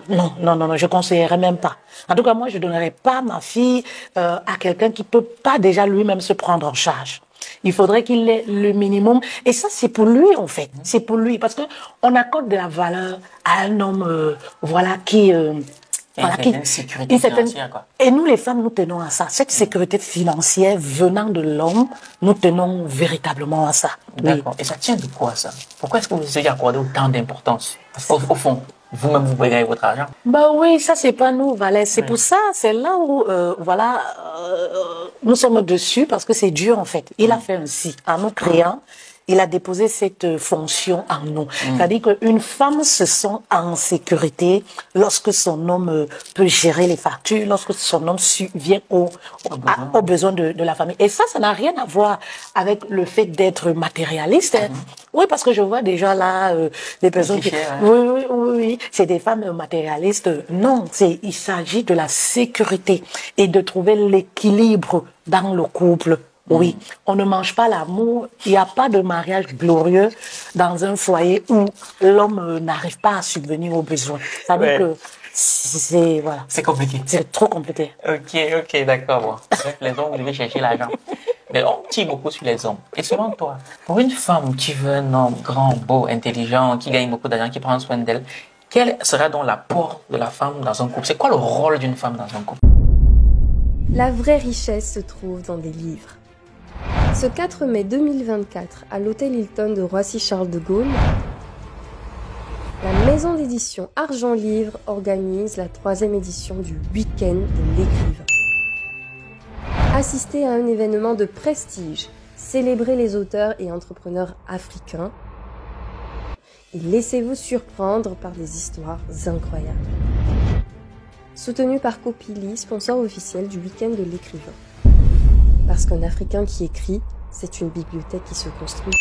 Speaker 2: non, je conseillerais même pas. En tout cas, moi, je donnerais pas ma fille à quelqu'un qui peut pas déjà lui-même se prendre en charge. Il faudrait qu'il ait le minimum. Et ça, c'est pour lui, en fait. C'est pour lui. Parce que on accorde de la valeur à un homme, qui...
Speaker 1: une sécurité financière, quoi.
Speaker 2: Et nous, les femmes, nous tenons à ça. Cette sécurité financière venant de l'homme, nous tenons véritablement à ça.
Speaker 1: D'accord. Oui. Et ça tient de quoi, ça? Pourquoi est-ce que vous essayez d'accorder autant d'importance? Parce qu'au fond, vous-même, vous pouvez gagner votre argent.
Speaker 2: Bah oui, ça, c'est pas nous, Valère. C'est pour ça, c'est là où, nous sommes dessus parce que c'est Dieu, en fait. Il a fait ainsi, en nous créant. Il a déposé cette fonction en nous. C'est-à-dire qu'une femme se sent en sécurité lorsque son homme peut gérer les factures, lorsque son homme vient aux besoins de la famille. Et ça n'a rien à voir avec le fait d'être matérialiste. Oui, parce que je vois déjà là des personnes qui... Oui, c'est des femmes matérialistes. Non, il s'agit de la sécurité et de trouver l'équilibre dans le couple. Oui, on ne mange pas l'amour. Il n'y a pas de mariage glorieux dans un foyer où l'homme n'arrive pas à subvenir aux besoins. Ça veut dire que c'est voilà.
Speaker 1: C'est compliqué.
Speaker 2: C'est trop compliqué.
Speaker 1: Ok, d'accord. Bon. Bref, les hommes, vous devez chercher l'argent. Mais on tire beaucoup sur les hommes. Et selon toi, pour une femme qui veut un homme grand, beau, intelligent, qui gagne beaucoup d'argent, qui prend soin d'elle, quel sera donc l'apport de la femme dans un couple? C'est quoi le rôle d'une femme dans un couple?
Speaker 3: La vraie richesse se trouve dans des livres. Ce 4 mai 2024, à l'hôtel Hilton de Roissy-Charles de Gaulle, la maison d'édition Argent Livre organise la 3e édition du Week-end de l'écrivain. Assistez à un événement de prestige, célébrez les auteurs et entrepreneurs africains et laissez-vous surprendre par des histoires incroyables. Soutenu par Copili, sponsor officiel du Week-end de l'écrivain. Parce qu'un Africain qui écrit, c'est une bibliothèque qui se construit.